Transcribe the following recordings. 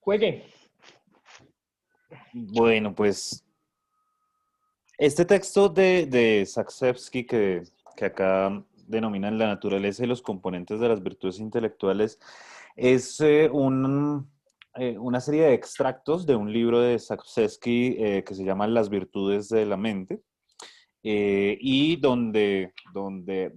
Juegue. Bueno, pues este texto de Saksevsky que acá denominan la naturaleza y los componentes de las virtudes intelectuales es una serie de extractos de un libro de Saksevsky que se llama Las virtudes de la mente. Y donde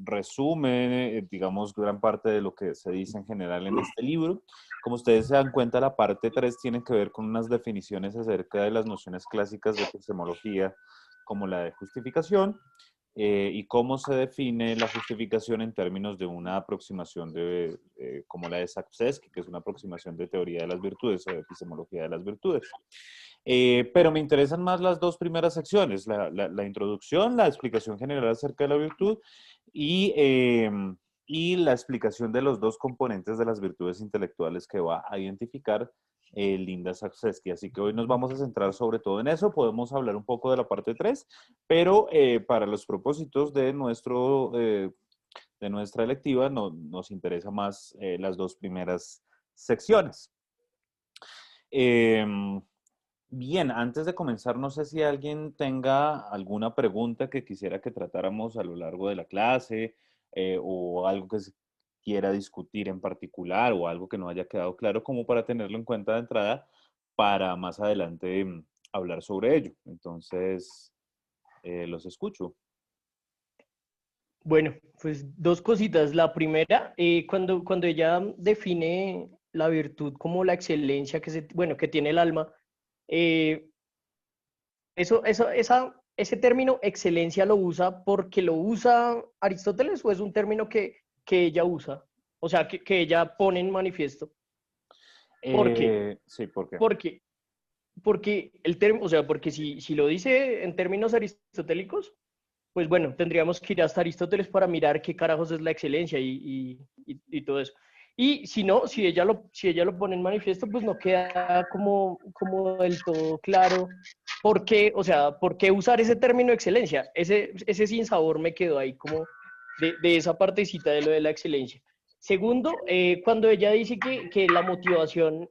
resume, digamos, gran parte de lo que se dice en general en este libro. Como ustedes se dan cuenta, la parte 3 tiene que ver con unas definiciones acerca de las nociones clásicas de epistemología, como la de justificación, y cómo se define la justificación en términos de una aproximación como la de Saksevsky, que es una aproximación de teoría de las virtudes o de epistemología de las virtudes. Pero me interesan más las dos primeras secciones, la introducción, la explicación general acerca de la virtud y, eh, y la explicación de los dos componentes de las virtudes intelectuales que va a identificar Linda Saksevsky. Así que hoy nos vamos a centrar sobre todo en eso. Podemos hablar un poco de la parte 3, pero para los propósitos de nuestra electiva nos interesa más las dos primeras secciones. Eh, Bien, antes de comenzar, no sé si alguien tenga alguna pregunta que quisiera que tratáramos a lo largo de la clase o algo que se quiera discutir en particular o algo que no haya quedado claro como para tenerlo en cuenta de entrada para más adelante hablar sobre ello. Entonces, los escucho. Bueno, pues dos cositas. La primera, cuando ella define la virtud como la excelencia bueno, que tiene el alma, eh, ese término excelencia lo usa porque lo usa Aristóteles o es un término que ella usa, o sea, que ella pone en manifiesto. ¿Por qué? Sí, ¿por qué? Porque, porque el término, o sea, porque si lo dice en términos aristotélicos, pues bueno, tendríamos que ir hasta Aristóteles para mirar qué carajos es la excelencia y todo eso. Y si no, si ella lo pone en manifiesto, pues no queda como del todo claro por qué, o sea, por qué usar ese término excelencia. Ese sinsabor me quedó ahí como de esa partecita de lo de la excelencia. Segundo, cuando ella dice que la motivación,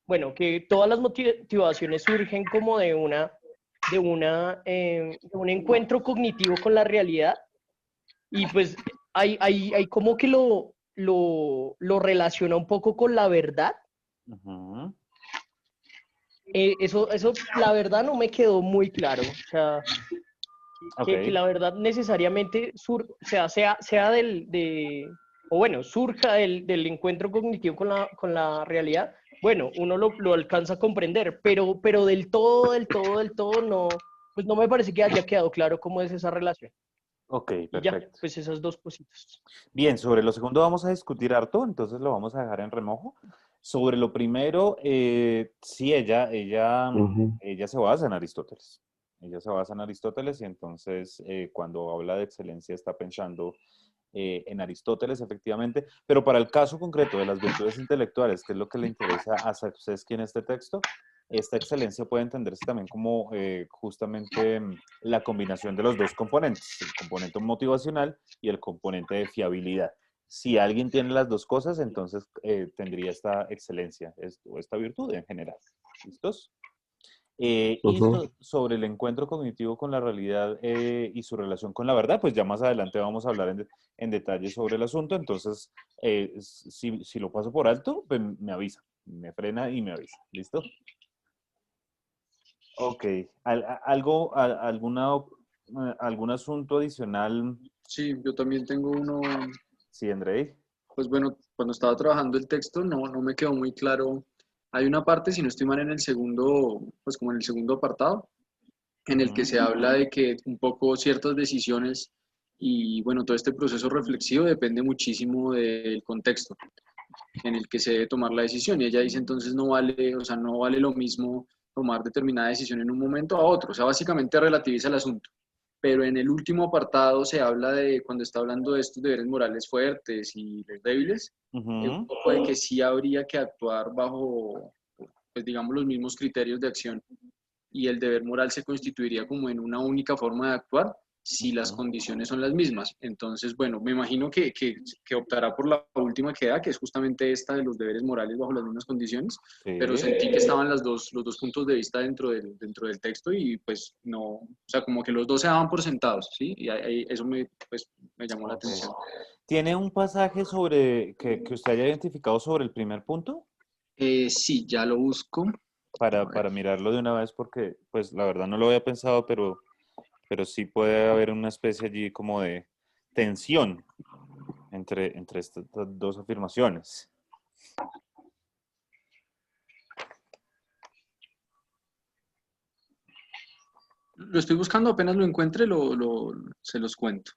bueno, que todas las motivaciones surgen como de un encuentro cognitivo con la realidad y pues hay como que lo relaciona un poco con la verdad. Ujú. Eso, la verdad, no me quedó muy claro. O sea, que Ok. la verdad necesariamente sea o bueno, surja del encuentro cognitivo con la realidad. Bueno, uno lo alcanza a comprender, pero del todo, no, pues no me parece que haya quedado claro cómo es esa relación. Ok, Y ya, perfecto. pues esas dos cositas. Bien, sobre lo segundo vamos a discutir harto, entonces lo vamos a dejar en remojo. Sobre lo primero, sí, Ujú. ella se basa en Aristóteles. Ella se basa en Aristóteles y entonces cuando habla de excelencia está pensando en Aristóteles, efectivamente. Pero para el caso concreto de las virtudes intelectuales, que es lo que le interesa a Saksevsky en este texto, esta excelencia puede entenderse también como justamente la combinación de los dos componentes, el componente motivacional y el componente de fiabilidad. Si alguien tiene las dos cosas, entonces tendría esta excelencia o esta virtud en general. ¿Listos? Ujú. Sobre el encuentro cognitivo con la realidad y su relación con la verdad, pues ya más adelante vamos a hablar en detalle sobre el asunto. Entonces, si lo paso por alto, pues me avisa, me frena y me avisa. ¿Listo? Ok. ¿Algún asunto adicional? Sí, yo también tengo uno, Sí, Andrei. pues bueno, cuando estaba trabajando el texto no me quedó muy claro. Hay una parte, si no estoy mal, en el segundo, pues como en el segundo apartado, en el que Ujú. se habla de que un poco ciertas decisiones y bueno, todo este proceso reflexivo depende muchísimo del contexto en el que se debe tomar la decisión. Y ella dice entonces no vale, o sea, no vale lo mismo tomar determinada decisión en un momento a otro. O sea, básicamente relativiza el asunto. Pero en el último apartado se habla de, cuando está hablando de estos deberes morales fuertes y los débiles, un Ujú. poco de que sí habría que actuar bajo, pues digamos, los mismos criterios de acción y el deber moral se constituiría como en una única forma de actuar, si las condiciones son las mismas. Entonces, bueno, me imagino que optará por la última que da, que es justamente esta de los deberes morales bajo las mismas condiciones, pero Sí. sentí que estaban los dos puntos de vista dentro del texto y pues no, o sea, como que los dos se daban por sentados, ¿sí? Y eso pues, me llamó la Ok. atención. ¿Tiene un pasaje sobre que usted haya identificado sobre el primer punto? Sí, ya lo busco. A ver. Para mirarlo de una vez, porque pues la verdad no lo había pensado, pero sí puede haber una especie allí como de tensión entre estas dos afirmaciones. Lo estoy buscando, apenas lo encuentre, se los cuento.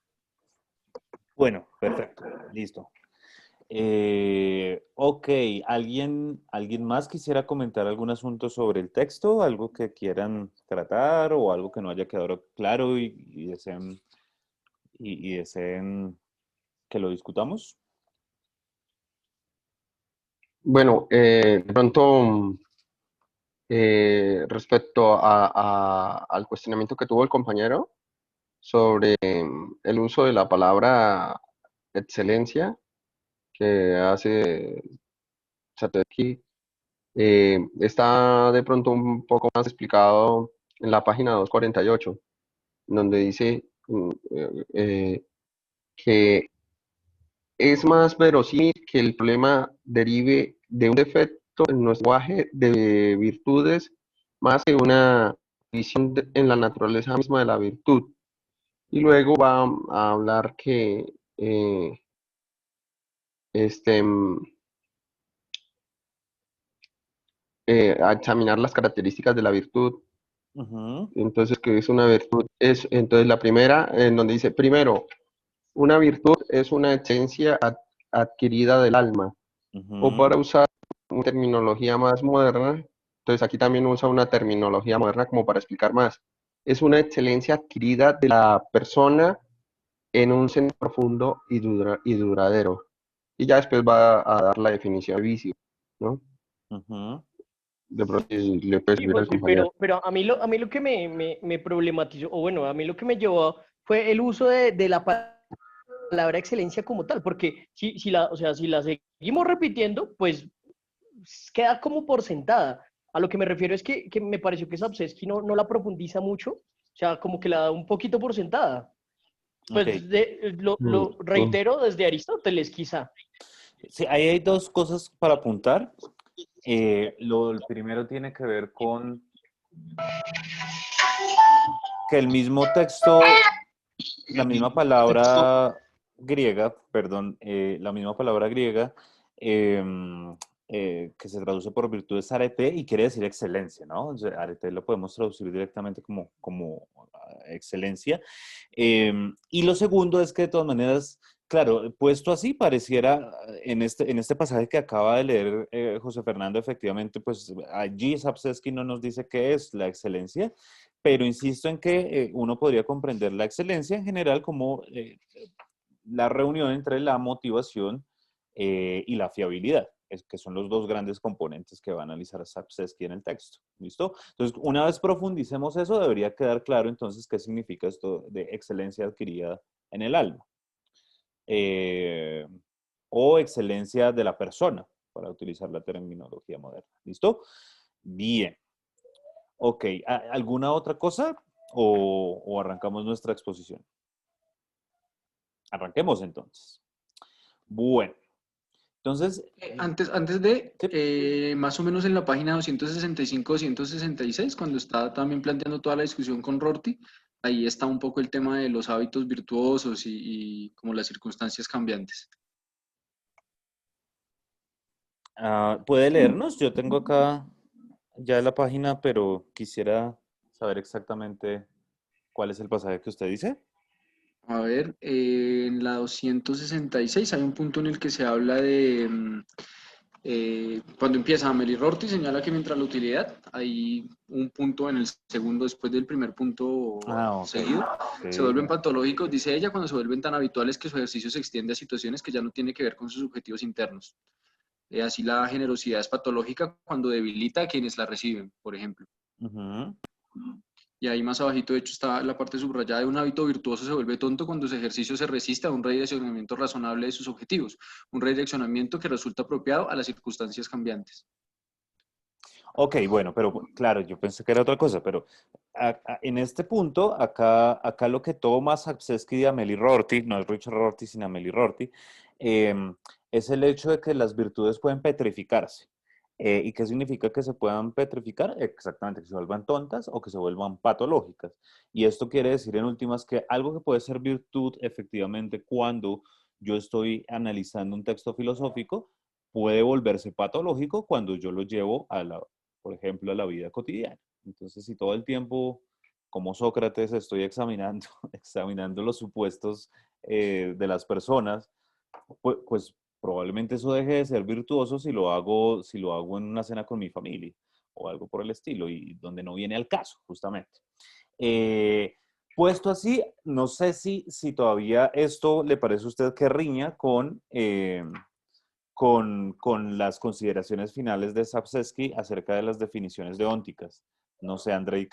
Bueno, perfecto, listo. Ok, ¿alguien más quisiera comentar algún asunto sobre el texto? ¿Algo que quieran tratar o algo que no haya quedado claro y deseen que lo discutamos? Bueno, de pronto, respecto al cuestionamiento que tuvo el compañero sobre el uso de la palabra excelencia que hace Chatterjee, está de pronto un poco más explicado en la página 248, donde dice que es más verosímil que el problema derive de un defecto en nuestro lenguaje de virtudes más que una visión en la naturaleza misma de la virtud. Y luego va a hablar que este, a examinar las características de la virtud. Ujú, Entonces, ¿qué es una virtud? Entonces, la primera, en donde dice, primero, una virtud es una esencia adquirida del alma. O ujú. para usar una terminología más moderna, entonces aquí también usa una terminología moderna como para explicar más. Es una excelencia adquirida de la persona en un sentido profundo y duradero. Y ya después va a dar la definición de vicio, ¿no? Ujú, De pronto si le puede Sí, servir al José, compañero. pero a mí lo que me problematizó, o bueno, a mí lo que me llevó fue el uso de la palabra excelencia como tal, porque o sea, si la seguimos repitiendo, pues queda como por sentada. A lo que me refiero es que me pareció que Sapsesky no la profundiza mucho, o sea, como que la da un poquito por sentada. ok. Pues Mm, lo mm. reitero desde Aristóteles, quizá. Sí, ahí hay dos cosas para apuntar. El primero tiene que ver con que el mismo texto, la misma palabra griega, perdón, la misma palabra griega que se traduce por virtud es arete y quiere decir excelencia, ¿no? O sea, arete lo podemos traducir directamente como excelencia. Y lo segundo es que de todas maneras, claro, puesto así, pareciera en este pasaje que acaba de leer José Fernando, efectivamente, pues allí Sapsesky no nos dice qué es la excelencia, pero insisto en que uno podría comprender la excelencia en general como la reunión entre la motivación y la fiabilidad, que son los dos grandes componentes que va a analizar Sapsesky en el texto. ¿Listo? Entonces, una vez profundicemos eso, debería quedar claro entonces qué significa esto de excelencia adquirida en el alma. Eh, o excelencia de la persona, para utilizar la terminología moderna. ¿Listo? Bien. Ok, ¿alguna otra cosa o arrancamos nuestra exposición? Arranquemos entonces. Bueno, entonces, Antes de, sí, más o menos en la página 265-266, cuando está también planteando toda la discusión con Rorty, ahí está un poco el tema de los hábitos virtuosos y como las circunstancias cambiantes. ¿puede leernos? Yo tengo acá ya la página, pero quisiera saber exactamente cuál es el pasaje que usted dice. A ver, en la 266 hay un punto en el que se habla de, cuando empieza Amelie Rorty, señala que mientras la utilidad, hay un punto en el segundo después del primer punto Ah, ok. seguido, se Sí. vuelven patológicos, dice ella, cuando se vuelven tan habituales que su ejercicio se extiende a situaciones que ya no tienen que ver con sus objetivos internos. Así la generosidad es patológica cuando debilita a quienes la reciben, por ejemplo. Ujú. Y ahí más abajito, de hecho, está la parte subrayada de un hábito virtuoso se vuelve tonto cuando su ejercicio se resiste a un redireccionamiento razonable de sus objetivos, un redireccionamiento que resulta apropiado a las circunstancias cambiantes. Ok, bueno, pero claro, yo pensé que era otra cosa, pero en este punto, acá lo que toma Sapolsky de Amélie Rorty, no es Richard Rorty, sino Amélie Rorty, es el hecho de que las virtudes pueden petrificarse. ¿Y qué significa que se puedan petrificar? Exactamente, que se vuelvan tontas o que se vuelvan patológicas. Y esto quiere decir en últimas que algo que puede ser virtud efectivamente cuando yo estoy analizando un texto filosófico, puede volverse patológico cuando yo lo llevo a la, por ejemplo, a la vida cotidiana. Entonces, si todo el tiempo, como Sócrates, estoy examinando, examinando los supuestos de las personas, pues probablemente eso deje de ser virtuoso si lo hago en una cena con mi familia o algo por el estilo, y donde no viene al caso, justamente. Eh, Puesto así, no sé si todavía esto le parece a usted que riña con las consideraciones finales de Sapolsky acerca de las definiciones deónticas. No sé, Andrei,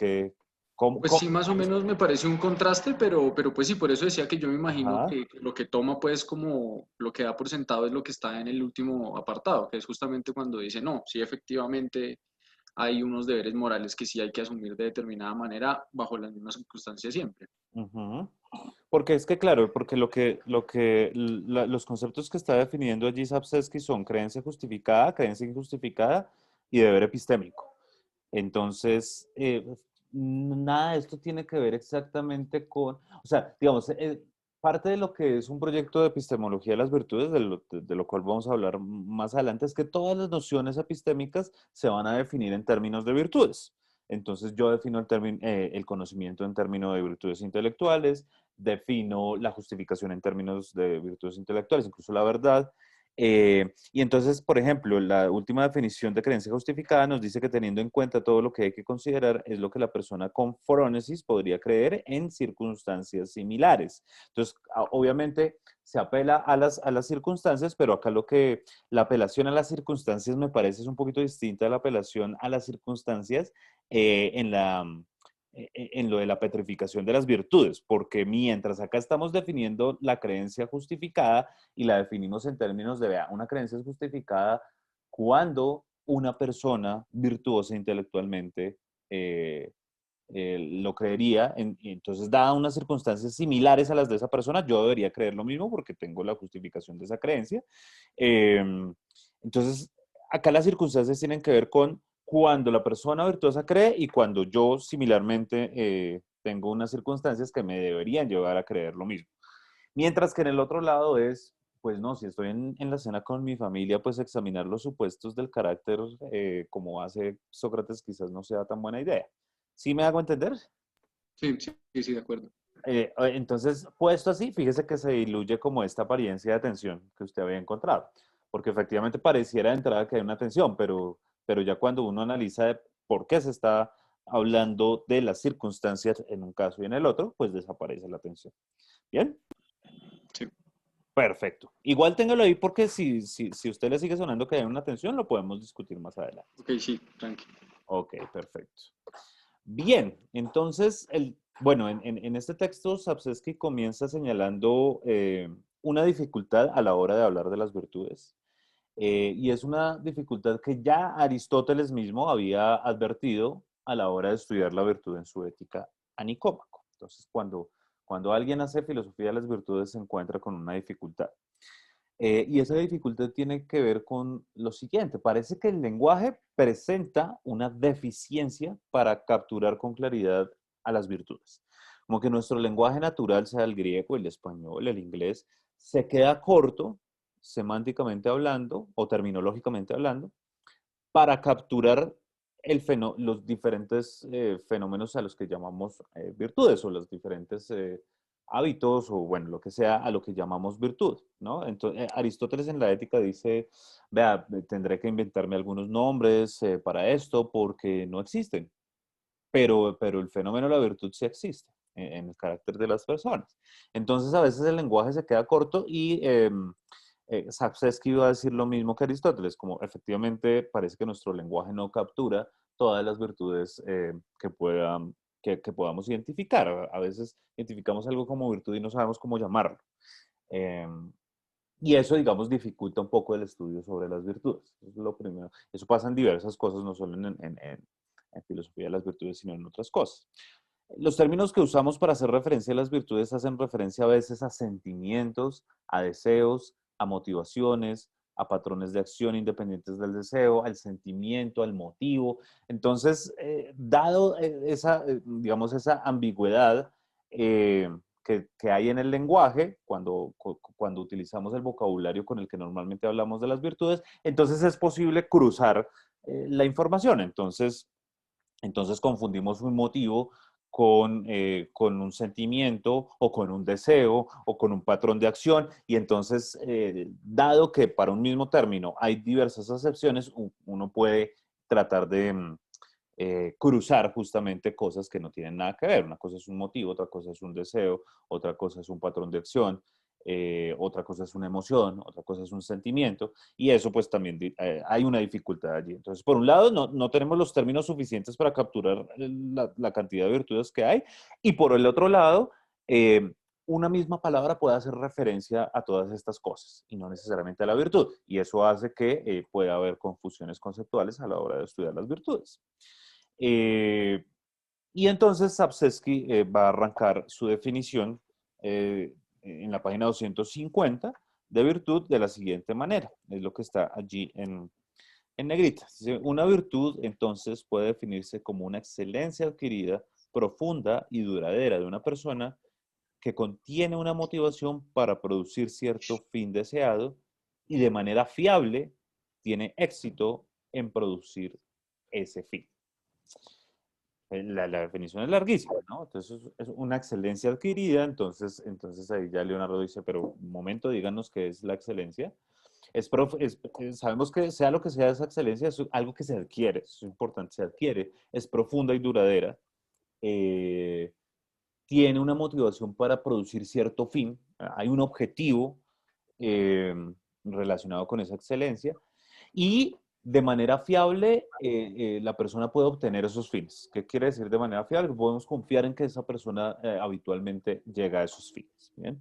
Pues sí, más o menos me parece un contraste, pero pues sí, por eso decía que yo me imagino Ajá. que lo que toma pues como lo que da por sentado es lo que está en el último apartado, que es justamente cuando dice, no, sí efectivamente hay unos deberes morales que sí hay que asumir de determinada manera bajo las mismas circunstancias siempre. Ujú. Porque es que, claro, porque los conceptos que está definiendo allí Sapolsky son creencia justificada, creencia injustificada y deber epistémico. Entonces, nada de esto tiene que ver exactamente con, o sea, digamos, parte de lo que es un proyecto de epistemología de las virtudes, de lo cual vamos a hablar más adelante, es que todas las nociones epistémicas se van a definir en términos de virtudes. Entonces, yo defino el conocimiento en términos de virtudes intelectuales, defino la justificación en términos de virtudes intelectuales, incluso la verdad, y entonces, por ejemplo, la última definición de creencia justificada nos dice que teniendo en cuenta todo lo que hay que considerar es lo que la persona con frónesis podría creer en circunstancias similares. Entonces, obviamente se apela a las circunstancias, pero acá la apelación a las circunstancias me parece es un poquito distinta a la apelación a las circunstancias en en lo de la petrificación de las virtudes, porque mientras acá estamos definiendo la creencia justificada, y la definimos en términos de, vea, una creencia es justificada cuando una persona virtuosa intelectualmente lo creería, y entonces, dadas unas circunstancias similares a las de esa persona, yo debería creer lo mismo porque tengo la justificación de esa creencia. Eh, entonces, acá las circunstancias tienen que ver con cuando la persona virtuosa cree y cuando yo similarmente tengo unas circunstancias que me deberían llevar a creer lo mismo. Mientras que en el otro lado es, pues no, si estoy en la cena con mi familia, pues examinar los supuestos del carácter como hace Sócrates quizás no sea tan buena idea. ¿Sí me hago entender? Sí, sí, sí, sí, de acuerdo. Entonces, puesto así, fíjese que se diluye como esta apariencia de tensión que usted había encontrado, porque efectivamente pareciera de entrada que hay una tensión, pero ya cuando uno analiza de por qué se está hablando de las circunstancias en un caso y en el otro, pues desaparece la tensión. ¿Bien? Sí. Perfecto. Igual téngalo ahí porque si usted le sigue sonando que hay una tensión, lo podemos discutir más adelante. Ok, sí, tranquilo. Ok, perfecto. Bien, entonces, bueno, en este texto Sapolsky comienza señalando una dificultad a la hora de hablar de las virtudes. Y es una dificultad que ya Aristóteles mismo había advertido a la hora de estudiar la virtud en su ética a Nicómaco. Entonces, cuando alguien hace filosofía de las virtudes se encuentra con una dificultad. Y esa dificultad tiene que ver con lo siguiente. Parece que el lenguaje presenta una deficiencia para capturar con claridad a las virtudes. Como que nuestro lenguaje natural, sea el griego, el español, el inglés, se queda corto, semánticamente hablando o terminológicamente hablando, para capturar los diferentes fenómenos a los que llamamos virtudes o los diferentes hábitos o bueno, lo que sea a lo que llamamos virtud, ¿no? Entonces, Aristóteles en la Ética dice, vea, tendré que inventarme algunos nombres para esto porque no existen, pero el fenómeno de la virtud sí existe en el carácter de las personas. Entonces, a veces el lenguaje se queda corto y Sapolsky iba a decir lo mismo que Aristóteles, como efectivamente parece que nuestro lenguaje no captura todas las virtudes que puedan que podamos identificar. A veces identificamos algo como virtud y no sabemos cómo llamarlo. Y eso, digamos, dificulta un poco el estudio sobre las virtudes. Eso es lo primero. Eso pasa en diversas cosas, no solo en filosofía de las virtudes, sino en otras cosas. Los términos que usamos para hacer referencia a las virtudes hacen referencia a veces a sentimientos, a deseos, a motivaciones, a patrones de acción independientes del deseo, al sentimiento, al motivo. Entonces, dado esa, digamos, esa ambigüedad que hay en el lenguaje, cuando utilizamos el vocabulario con el que normalmente hablamos de las virtudes, entonces es posible cruzar la información. Entonces confundimos un motivo con un sentimiento o con un deseo o con un patrón de acción, y entonces, dado que para un mismo término hay diversas acepciones, uno puede tratar de cruzar justamente cosas que no tienen nada que ver. Una cosa es un motivo, otra cosa es un deseo, otra cosa es un patrón de acción, otra cosa es una emoción, otra cosa es un sentimiento, y eso pues también hay una dificultad allí. Entonces, por un lado, no tenemos los términos suficientes para capturar la cantidad de virtudes que hay, y por el otro lado, una misma palabra puede hacer referencia a todas estas cosas y no necesariamente a la virtud, y eso hace que pueda haber confusiones conceptuales a la hora de estudiar las virtudes. Y entonces Sapsesky va a arrancar su definición en la página 250 de virtud de la siguiente manera. Es lo que está allí en negrita. Una virtud entonces puede definirse como una excelencia adquirida, profunda y duradera de una persona que contiene una motivación para producir cierto fin deseado y de manera fiable tiene éxito en producir ese fin. La definición es larguísima, ¿no? Entonces es una excelencia adquirida, entonces ahí ya Leonardo dice, pero un momento, díganos qué es la excelencia. Sabemos que sea lo que sea esa excelencia, es algo que se adquiere, es importante, se adquiere, es profunda y duradera, tiene una motivación para producir cierto fin, hay un objetivo eh, relacionado con esa excelencia, y de manera fiable la persona puede obtener esos fines. ¿Qué quiere decir de manera fiable? Podemos confiar en que esa persona habitualmente llega a esos fines. ¿Bien?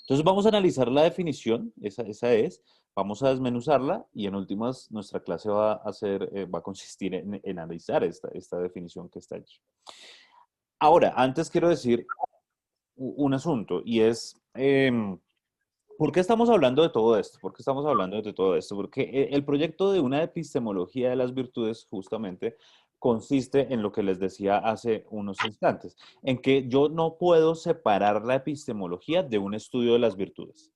Entonces vamos a analizar la definición, esa es, vamos a desmenuzarla y en últimas nuestra clase va a consistir en analizar esta definición que está allí. Ahora, antes quiero decir un asunto, y es, ¿por qué estamos hablando de todo esto? ¿Por qué estamos hablando de todo esto? Porque el proyecto de una epistemología de las virtudes justamente consiste en lo que les decía hace unos instantes, en que yo no puedo separar la epistemología de un estudio de las virtudes.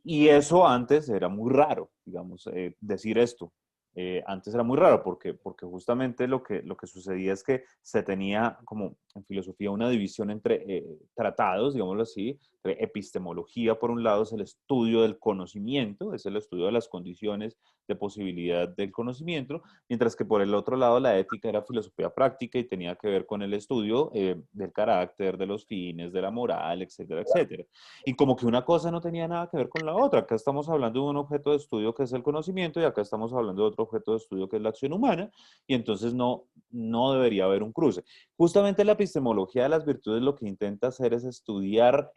Y eso antes era muy raro, digamos, decir esto. Antes era muy raro porque justamente lo que sucedía es que se tenía como en filosofía una división entre tratados, digámoslo así, entre epistemología por un lado es el estudio del conocimiento, es el estudio de las condiciones de posibilidad del conocimiento, mientras que por el otro lado la ética era filosofía práctica y tenía que ver con el estudio del carácter, de los fines, de la moral, etcétera, etcétera. Y como que una cosa no tenía nada que ver con la otra. Acá estamos hablando de un objeto de estudio que es el conocimiento y acá estamos hablando de otro objeto de estudio que es la acción humana, y entonces no debería haber un cruce. Justamente la epistemología de las virtudes lo que intenta hacer es estudiar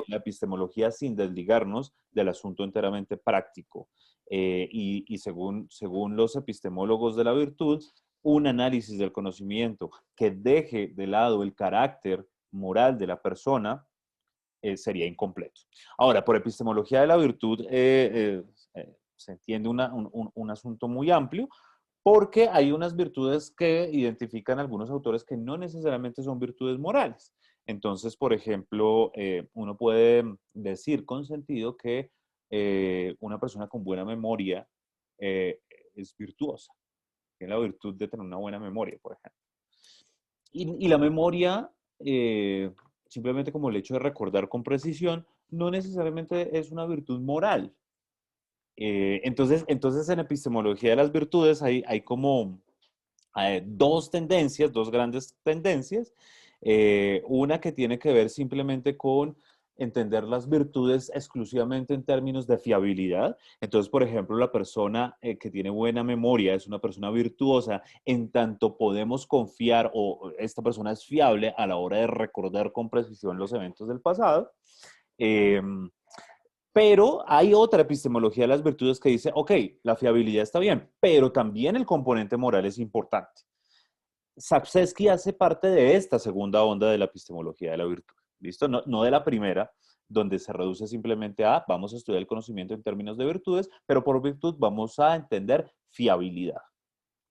la epistemología sin desligarnos del asunto enteramente práctico. Y según los epistemólogos de la virtud, un análisis del conocimiento que deje de lado el carácter moral de la persona sería incompleto. Ahora, por epistemología de la virtud se entiende un asunto muy amplio, porque hay unas virtudes que identifican algunos autores que no necesariamente son virtudes morales. Entonces, por ejemplo, uno puede decir con sentido que una persona con buena memoria es virtuosa. Tiene la virtud de tener una buena memoria, por ejemplo. Y la memoria, simplemente como el hecho de recordar con precisión, no necesariamente es una virtud moral. Entonces en epistemología de las virtudes hay como dos tendencias, dos grandes tendencias. Una que tiene que ver simplemente con entender las virtudes exclusivamente en términos de fiabilidad. Entonces, por ejemplo, la persona que tiene buena memoria es una persona virtuosa en tanto podemos confiar o esta persona es fiable a la hora de recordar con precisión los eventos del pasado. Pero hay otra epistemología de las virtudes que dice, ok, la fiabilidad está bien, pero también el componente moral es importante. Sapsesky hace parte de esta segunda onda de la epistemología de la virtud. ¿Listo? No de la primera, donde se reduce simplemente a vamos a estudiar el conocimiento en términos de virtudes, pero por virtud vamos a entender fiabilidad,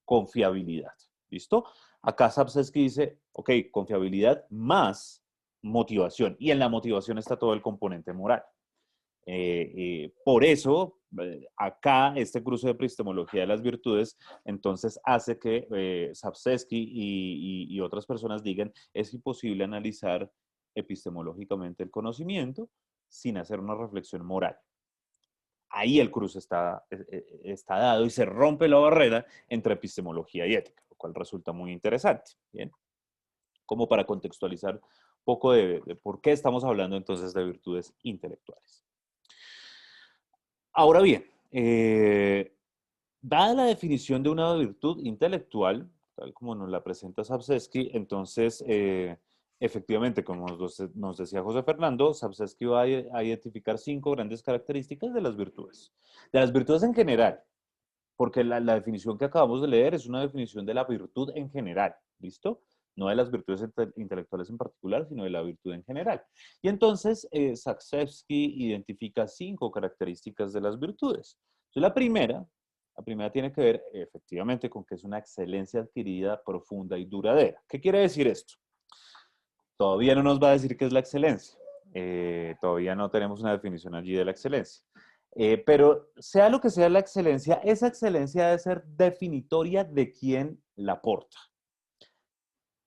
confiabilidad. ¿Listo? Acá Sapsesky dice, ok, confiabilidad más motivación. Y en la motivación está todo el componente moral. Por eso, acá este cruce de epistemología de las virtudes, entonces hace que Sapsesky y otras personas digan, es imposible analizar epistemológicamente el conocimiento sin hacer una reflexión moral. Ahí el cruce está dado y se rompe la barrera entre epistemología y ética, lo cual resulta muy interesante. ¿Bien? Como para contextualizar un poco de por qué estamos hablando entonces de virtudes intelectuales. Ahora bien, dada la definición de una virtud intelectual, tal como nos la presenta Sapsesky, entonces, efectivamente, como nos decía José Fernando, Sapsesky va a identificar 5 grandes características de las virtudes en general, porque la definición que acabamos de leer es una definición de la virtud en general, ¿listo? No de las virtudes intelectuales en particular, sino de la virtud en general. Y entonces, Sapsesky identifica 5 características de las virtudes. Entonces, la primera tiene que ver, efectivamente, con que es una excelencia adquirida, profunda y duradera. ¿Qué quiere decir esto? Todavía no nos va a decir qué es la excelencia. Todavía no tenemos una definición allí de la excelencia. Pero sea lo que sea la excelencia, esa excelencia debe ser definitoria de quién la porta.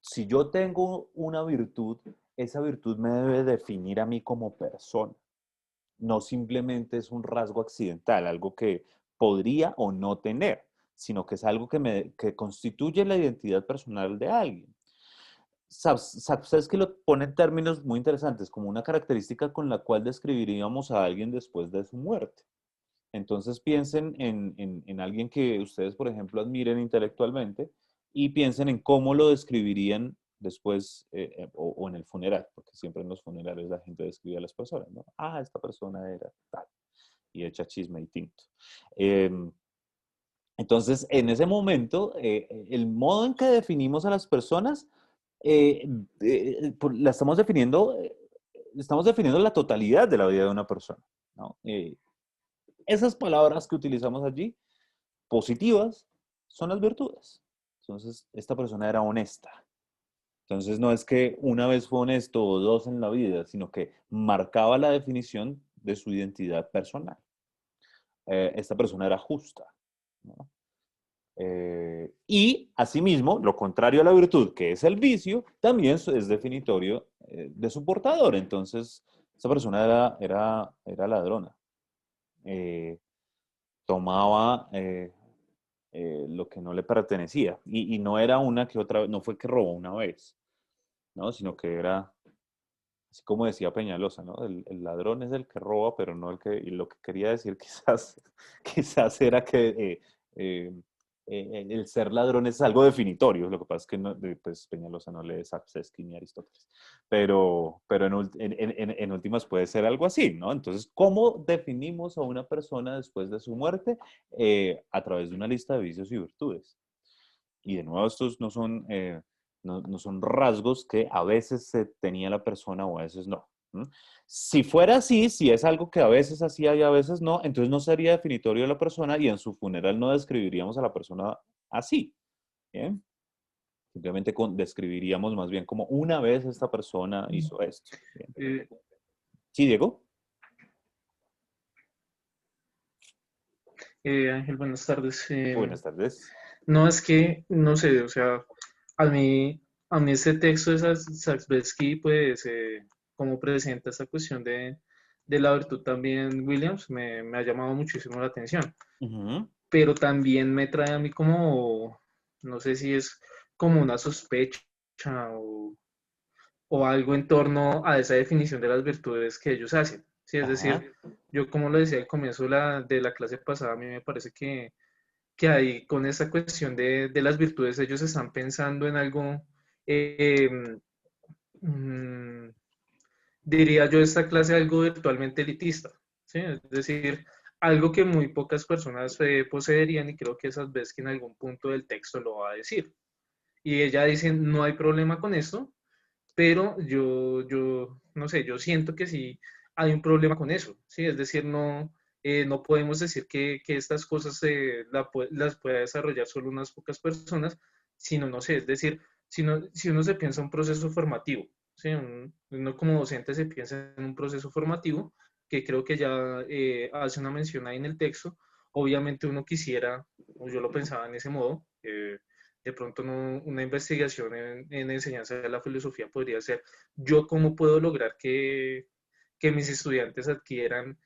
Si yo tengo una virtud, esa virtud me debe definir a mí como persona. No simplemente es un rasgo accidental, algo que podría o no tener, sino que es algo que constituye la identidad personal de alguien. Sapsesky lo pone en términos muy interesantes, como una característica con la cual describiríamos a alguien después de su muerte. Entonces piensen en alguien que ustedes, por ejemplo, admiren intelectualmente y piensen en cómo lo describirían después o en el funeral, porque siempre en los funerales la gente describe a las personas, ¿no? Ah, esta persona era tal, y echa chisme y tinto. Entonces, en ese momento, el modo en que definimos a las personas, estamos definiendo la totalidad de la vida de una persona, ¿no? Esas palabras que utilizamos allí, positivas, son las virtudes. Entonces, esta persona era honesta. Entonces, no es que una vez fue honesto o 2 en la vida, sino que marcaba la definición de su identidad personal. Esta persona era justa, ¿no? Y, asimismo, lo contrario a la virtud, que es el vicio, también es definitorio de su portador. Entonces, esta persona era ladrona. Tomaba lo que no le pertenecía. Y no era una que otra vez, no fue que robó una vez, ¿no? Sino que era, así como decía Peñalosa, ¿no? El ladrón es el que roba, pero no el que... Y lo que quería decir quizás era que el ser ladrón es algo definitorio. Lo que pasa es que no, pues Peñalosa no lee Sapsesky ni Aristóteles. Pero en últimas puede ser algo así, ¿no? Entonces, ¿cómo definimos a una persona después de su muerte? A través de una lista de vicios y virtudes. Y de nuevo, estos no son rasgos que a veces se tenía la persona o a veces no. Si fuera así, si es algo que a veces hacía y a veces no, entonces no sería definitorio de la persona y en su funeral no describiríamos a la persona así. ¿Bien? Simplemente describiríamos más bien como una vez esta persona hizo esto. ¿Sí, Diego? Ángel, buenas tardes. Buenas tardes. No, es que, no sé, o sea, a mí este texto de Sapsesky, pues, como presenta esta cuestión de la virtud también, Williams, me ha llamado muchísimo la atención. Pero también me trae a mí como, no sé si es como una sospecha o algo en torno a esa definición de las virtudes que ellos hacen. ¿Sí? Es Ajá. decir, yo como lo decía al comienzo de la clase pasada, a mí me parece que ahí con esa cuestión de las virtudes ellos están pensando en algo, eh, mm, diría yo, esta clase algo virtualmente elitista, ¿sí? Es decir, algo que muy pocas personas poseerían y creo que esas veces que en algún punto del texto lo va a decir. Y ella dice, no hay problema con esto, pero yo no sé, yo siento que sí hay un problema con eso, ¿sí? Es decir, no, no podemos decir que estas cosas las pueda desarrollar solo unas pocas personas, sino, no sé, es decir, si uno se piensa un proceso formativo, ¿sí? Uno como docente se piensa en un proceso formativo, que creo que ya hace una mención ahí en el texto, obviamente uno quisiera, o yo lo pensaba en ese modo, de pronto una investigación en enseñanza de la filosofía podría ser, yo cómo puedo lograr que mis estudiantes adquieran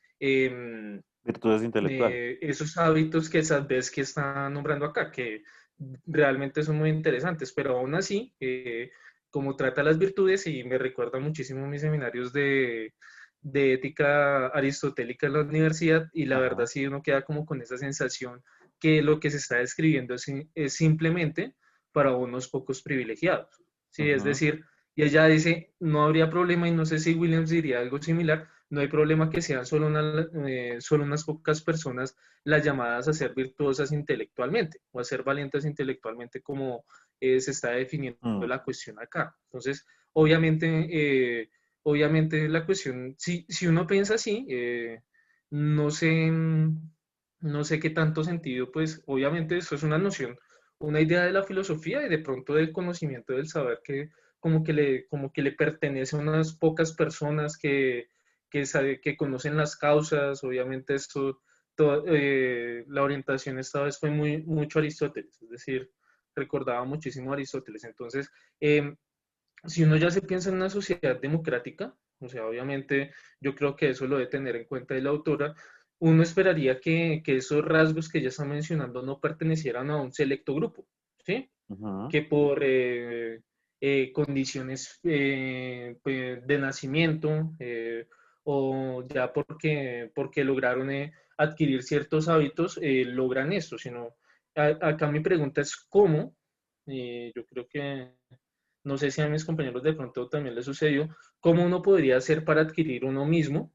Virtudes intelectuales. esos hábitos que esas veces que están nombrando acá, que realmente son muy interesantes, pero aún así, como trata las virtudes, y me recuerda muchísimo mis seminarios de ética aristotélica en la universidad, y la verdad Ajá. sí uno queda como con esa sensación que lo que se está describiendo es simplemente para unos pocos privilegiados. ¿Sí? Es Ujú. decir, y ella dice, no habría problema, y no sé si Williams diría algo similar, no hay problema que sean solo unas pocas personas las llamadas a ser virtuosas intelectualmente o a ser valientes intelectualmente como se está definiendo Mm. la cuestión acá. Entonces, obviamente, obviamente la cuestión, si uno piensa así, no sé, no sé qué tanto sentido, pues obviamente eso es una noción, una idea de la filosofía y de pronto del conocimiento del saber que como que le pertenece a unas pocas personas que conocen las causas. Obviamente esto, la orientación esta vez fue mucho Aristóteles, es decir, recordaba muchísimo a Aristóteles. Entonces, si uno ya se piensa en una sociedad democrática, o sea, obviamente yo creo que eso lo debe tener en cuenta la autora, uno esperaría que esos rasgos que ella está mencionando no pertenecieran a un selecto grupo, ¿sí? Ujú. Que por condiciones pues, de nacimiento o ya porque lograron adquirir ciertos hábitos, logran esto, sino acá mi pregunta es cómo, yo creo que no sé si a mis compañeros de pronto también les sucedió, cómo uno podría hacer para adquirir uno mismo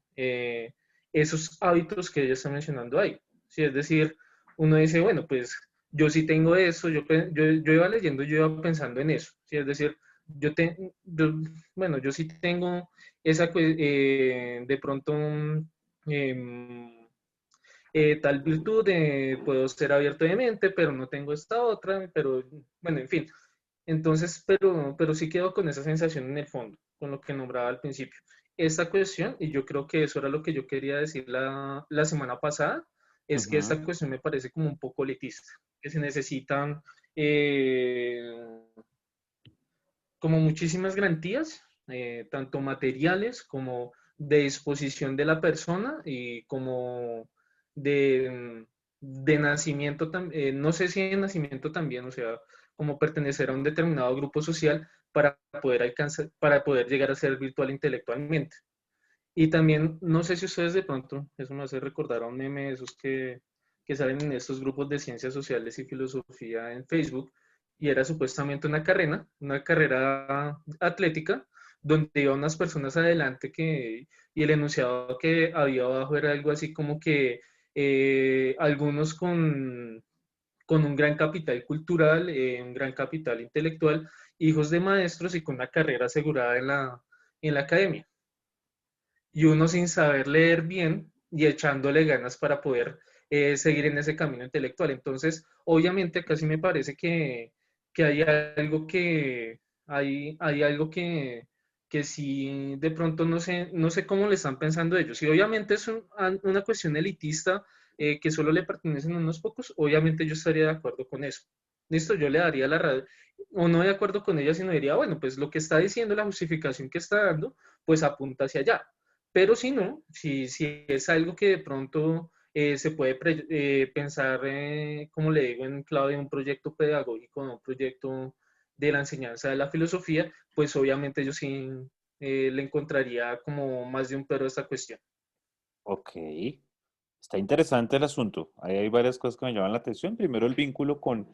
esos hábitos que ella está mencionando ahí. ¿Sí? Es decir, uno dice, bueno, pues yo sí tengo eso, yo iba leyendo, yo iba pensando en eso. ¿Sí? Es decir, bueno, yo sí tengo esa, de pronto, eh, tal virtud, puedo ser abierto de mente, pero no tengo esta otra, pero bueno, en fin. Entonces, pero sí quedo con esa sensación en el fondo, con lo que nombraba al principio. Esta cuestión, y yo creo que eso era lo que yo quería decir la semana pasada, es que Ujú. esta cuestión me parece como un poco elitista, que se necesitan eh, como muchísimas garantías, tanto materiales como de disposición de la persona y como de nacimiento, no sé si de nacimiento también, o sea, como pertenecer a un determinado grupo social para poder alcanzar, para poder llegar a ser virtual intelectualmente. Y también, no sé si ustedes de pronto, eso me hace recordar a un meme de esos que salen en estos grupos de ciencias sociales y filosofía en Facebook, y era supuestamente una carrera atlética, donde iba unas personas adelante y el enunciado que había abajo era algo así como que algunos con un gran capital cultural, un gran capital intelectual, hijos de maestros y con una carrera asegurada en la academia y uno sin saber leer bien y echándole ganas para poder seguir en ese camino intelectual. Entonces, obviamente acá sí me parece que hay algo que sí de pronto no sé cómo le están pensando ellos. Y obviamente es una cuestión elitista que solo le pertenecen a unos pocos, obviamente yo estaría de acuerdo con eso. Listo, yo le daría la radio, o no de acuerdo con ella, sino diría, bueno, pues lo que está diciendo, la justificación que está dando, pues apunta hacia allá. Pero si no, si es algo que de pronto se puede pensar, como le digo, en clave de un proyecto pedagógico, un proyecto de la enseñanza de la filosofía, pues obviamente yo sí le encontraría como más de un pero a esta cuestión. Ok, está interesante el asunto. Ahí hay varias cosas que me llaman la atención. Primero, el vínculo con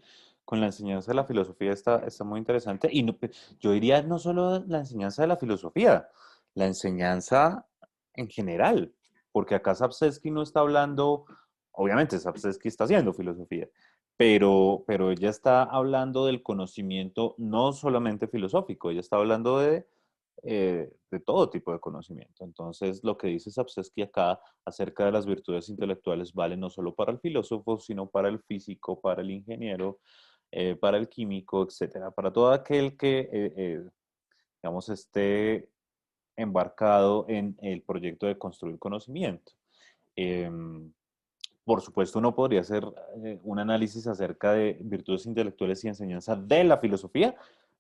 la enseñanza de la filosofía está muy interesante. Y no, yo diría no solo la enseñanza de la filosofía, la enseñanza en general, porque acá Sapsesky no está hablando, obviamente Sapsesky está haciendo filosofía, pero ella está hablando del conocimiento no solamente filosófico, ella está hablando de todo tipo de conocimiento. Entonces, lo que dice Sapsesky acá acerca de las virtudes intelectuales vale no solo para el filósofo, sino para el físico, para el ingeniero, para el químico, etcétera, para todo aquel que, digamos, esté embarcado en el proyecto de construir conocimiento. Por supuesto, uno podría hacer un análisis acerca de virtudes intelectuales y enseñanza de la filosofía,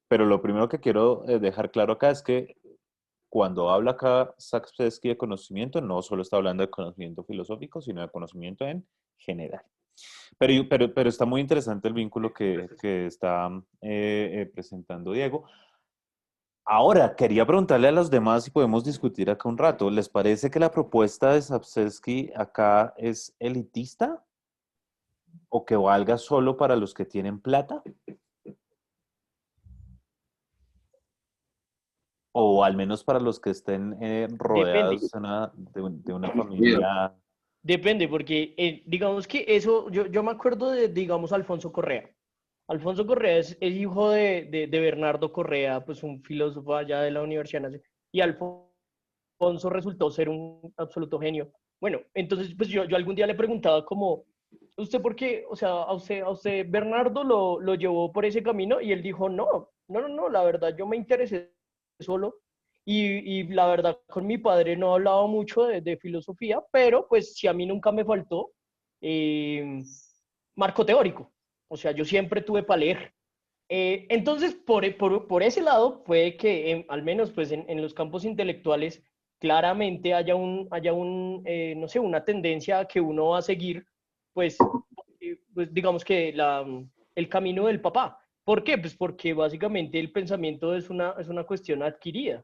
pero lo primero que quiero dejar claro acá es que cuando habla acá Sapsesky de conocimiento, no solo está hablando de conocimiento filosófico, sino de conocimiento en general. Pero está muy interesante el vínculo que está presentando Diego. Ahora, quería preguntarle a los demás si podemos discutir acá un rato. ¿Les parece que la propuesta de Sapsesky acá es elitista o que valga solo para los que tienen plata? O al menos para los que estén Depende. rodeados de una familia. Depende, porque digamos que eso, yo me acuerdo de, digamos, Alfonso Correa. Alfonso Correa es hijo de Bernardo Correa, pues un filósofo allá de la Universidad Nacional. Y Alfonso resultó ser un absoluto genio. Bueno, entonces, pues yo algún día le preguntaba como, ¿usted por qué? O sea, a usted Bernardo lo llevó por ese camino y él dijo, no, la verdad, yo me interesé solo y la verdad con mi padre no hablaba mucho de filosofía, pero pues si a mí nunca me faltó eh, marco teórico. O sea, yo siempre tuve para leer. Entonces, por ese lado, puede que al menos pues en los campos intelectuales claramente haya no sé, una tendencia a que uno va a seguir, pues, pues digamos que el camino del papá. ¿Por qué? Pues porque básicamente el pensamiento es una cuestión adquirida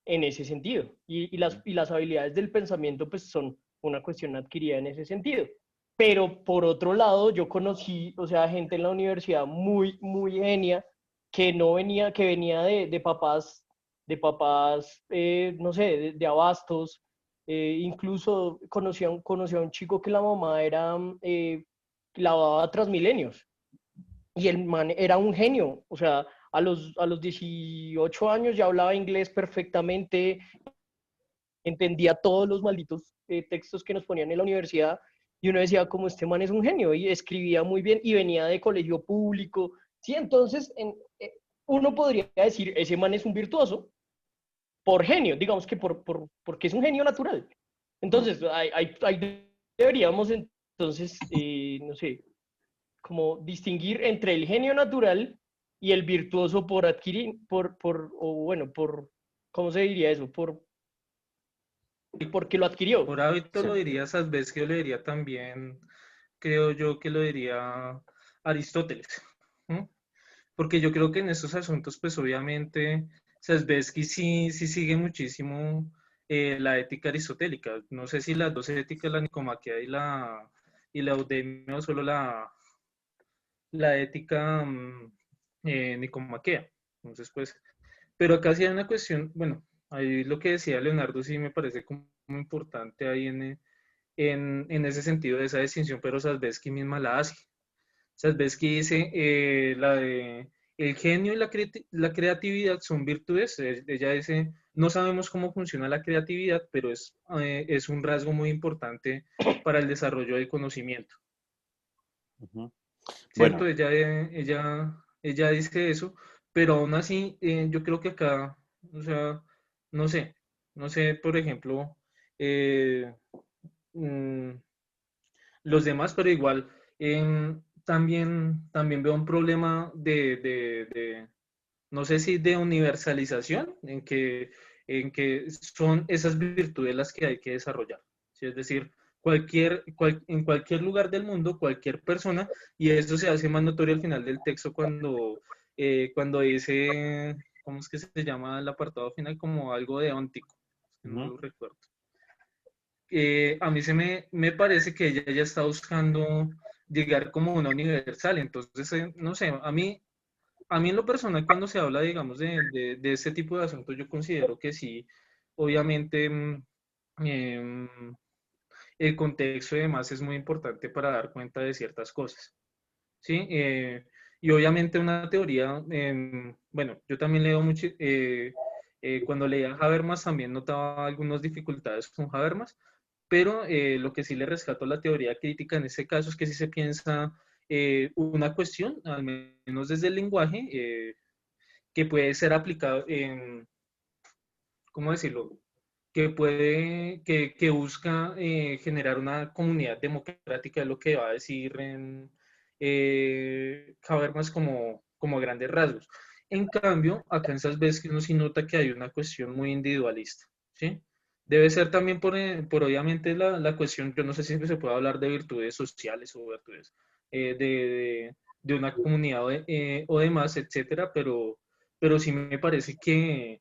en ese sentido. Y las habilidades del pensamiento pues son una cuestión adquirida en ese sentido. Pero por otro lado, yo conocí, o sea, gente en la universidad muy genia que no venía, que venía de papás, no sé, de abastos. Incluso conocí a un chico que la mamá lavaba Transmilenios y el man era un genio, o sea, a los 18 años ya hablaba inglés perfectamente, entendía todos los malditos textos que nos ponían en la universidad y uno decía como este man es un genio y escribía muy bien y venía de colegio público, ¿sí? Entonces uno podría decir, ese man es un virtuoso por genio, digamos que porque es un genio natural. Entonces, ahí deberíamos entonces, no sé, como distinguir entre el genio natural y el virtuoso por adquirir, o bueno, ¿cómo se diría eso? Porque lo adquirió. Por hábito Sí. lo diría Sasbesky, o lo diría también, creo yo que lo diría Aristóteles, ¿no? Porque yo creo que en estos asuntos, pues obviamente, Sasbesky sí sigue muchísimo la ética aristotélica. No sé si las dos éticas, la nicomaquea y la eudemia, o solo la ética nicomaquea. Entonces, pues, pero acá sí hay una cuestión, bueno, ahí lo que decía Leonardo sí me parece como importante ahí en ese sentido de esa distinción, pero Sasbesky misma la hace. Sasbesky dice la de el genio y la creatividad son virtudes. Ella dice, no sabemos cómo funciona la creatividad, pero es un rasgo muy importante para el desarrollo del conocimiento. Ujú. ¿Cierto? Bueno, Ella dice eso, pero aún así yo creo que acá, o sea, no sé, no sé, por ejemplo, eh, mm, los demás, pero igual también veo un problema no sé si de universalización, en que son esas virtudes las que hay que desarrollar. ¿Sí? Es decir, en cualquier lugar del mundo, cualquier persona, y eso se hace más notorio al final del texto cuando cuando dice, ¿cómo es que se llama el apartado final? Como algo de óntico, que no lo recuerdo. A mí me parece que ella ya está buscando llegar como una universal, entonces, no sé, a mí en lo personal cuando se habla, digamos, de este tipo de asuntos, yo considero que sí, obviamente em, el contexto y demás es muy importante para dar cuenta de ciertas cosas, ¿sí? Y obviamente una teoría, bueno, yo también leo mucho, cuando leía Habermas también notaba algunas dificultades con Habermas, pero lo que sí le rescato a la teoría crítica en este caso es que si se piensa una cuestión, al menos desde el lenguaje, que puede ser aplicado en, ¿cómo decirlo? Que busca generar una comunidad democrática, es lo que va a decir en Habermas como grandes rasgos. En cambio, acá en esas veces que uno sí nota que hay una cuestión muy individualista, ¿sí? Debe ser también por obviamente la cuestión, yo no sé si se puede hablar de virtudes sociales o virtudes de una comunidad o demás, etcétera, pero sí me parece que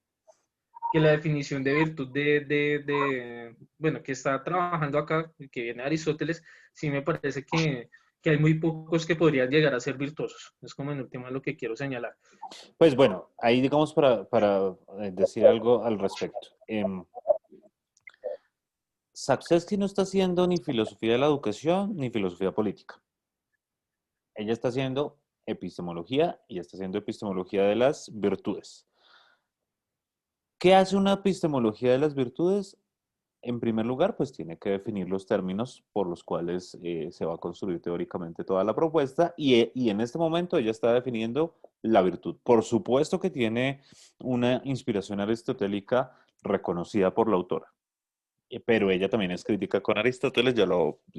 la definición de virtud bueno, que está trabajando acá, que viene de Aristóteles, sí me parece que hay muy pocos que podrían llegar a ser virtuosos. Es como en última lo que quiero señalar. Pues bueno, ahí digamos para decir algo al respecto. Sapsesky no está haciendo ni filosofía de la educación ni filosofía política. Ella está haciendo epistemología y está haciendo epistemología de las virtudes. ¿Qué hace una epistemología de las virtudes? En primer lugar, pues tiene que definir los términos por los cuales se va a construir teóricamente toda la propuesta y en este momento ella está definiendo la virtud. Por supuesto que tiene una inspiración aristotélica reconocida por la autora, pero ella también es crítica con Aristóteles, ya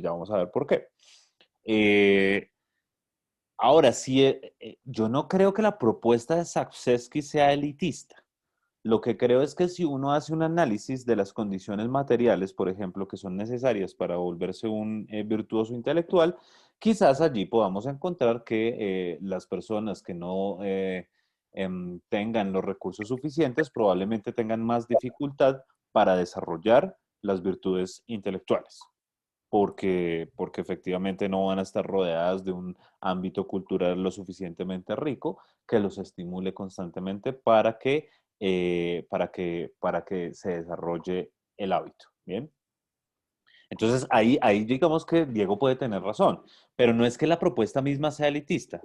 vamos a ver por qué. Eh, Ahora, sí, yo no creo que la propuesta de Sapsesky sea elitista. Lo que creo es que si uno hace un análisis de las condiciones materiales, por ejemplo, que son necesarias para volverse un virtuoso intelectual, quizás allí podamos encontrar que las personas que no tengan los recursos suficientes probablemente tengan más dificultad para desarrollar las virtudes intelectuales porque efectivamente no van a estar rodeadas de un ámbito cultural lo suficientemente rico que los estimule constantemente para que se desarrolle el hábito. Bien. Entonces, ahí digamos que Diego puede tener razón, pero no es que la propuesta misma sea elitista.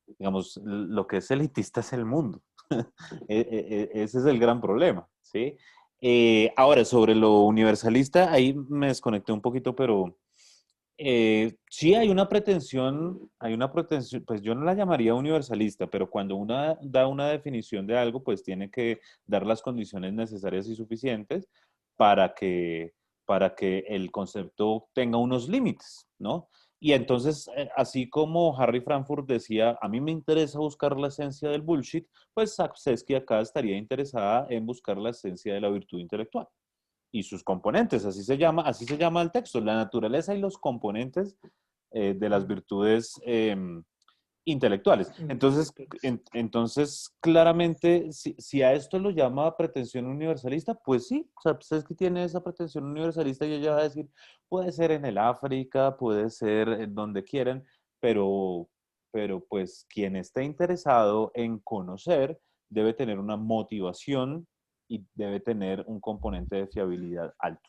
Digamos, lo que es elitista es el mundo. Ese es el gran problema, ¿sí? Ahora, sobre lo universalista, ahí me desconecté un poquito, pero sí hay una pretensión, pues yo no la llamaría universalista, pero cuando uno da una definición de algo, pues tiene que dar las condiciones necesarias y suficientes para que, para que el concepto tenga unos límites, ¿no? Y entonces, así como Harry Frankfurt decía, a mí me interesa buscar la esencia del bullshit, pues Sapsesky acá estaría interesada en buscar la esencia de la virtud intelectual y sus componentes, así se llama el texto, la naturaleza y los componentes de las virtudes intelectuales. Entonces claramente, si a esto lo llama pretensión universalista, pues sí, o sea, pues es que tiene esa pretensión universalista y ella va a decir, puede ser en el África, puede ser en donde quieran, pero, pero pues quien esté interesado en conocer debe tener una motivación y debe tener un componente de fiabilidad alto.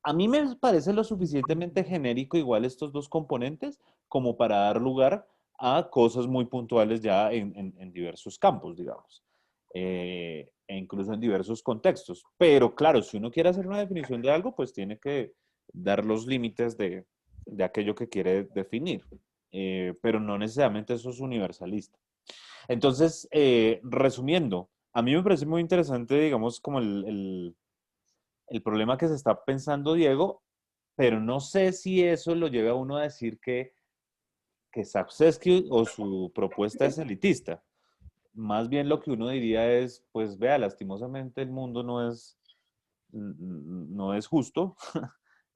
A mí me parece lo suficientemente genérico igual estos dos componentes como para dar lugar a cosas muy puntuales ya en diversos campos, digamos, e incluso en diversos contextos. Pero claro, si uno quiere hacer una definición de algo, pues tiene que dar los límites de aquello que quiere definir, pero no necesariamente eso es universalista. Entonces, resumiendo, a mí me parece muy interesante, digamos, como el problema que se está pensando Diego, pero no sé si eso lo lleva a uno a decir que Sapsesky o su propuesta es elitista. Más bien lo que uno diría es, pues vea, lastimosamente el mundo no es justo.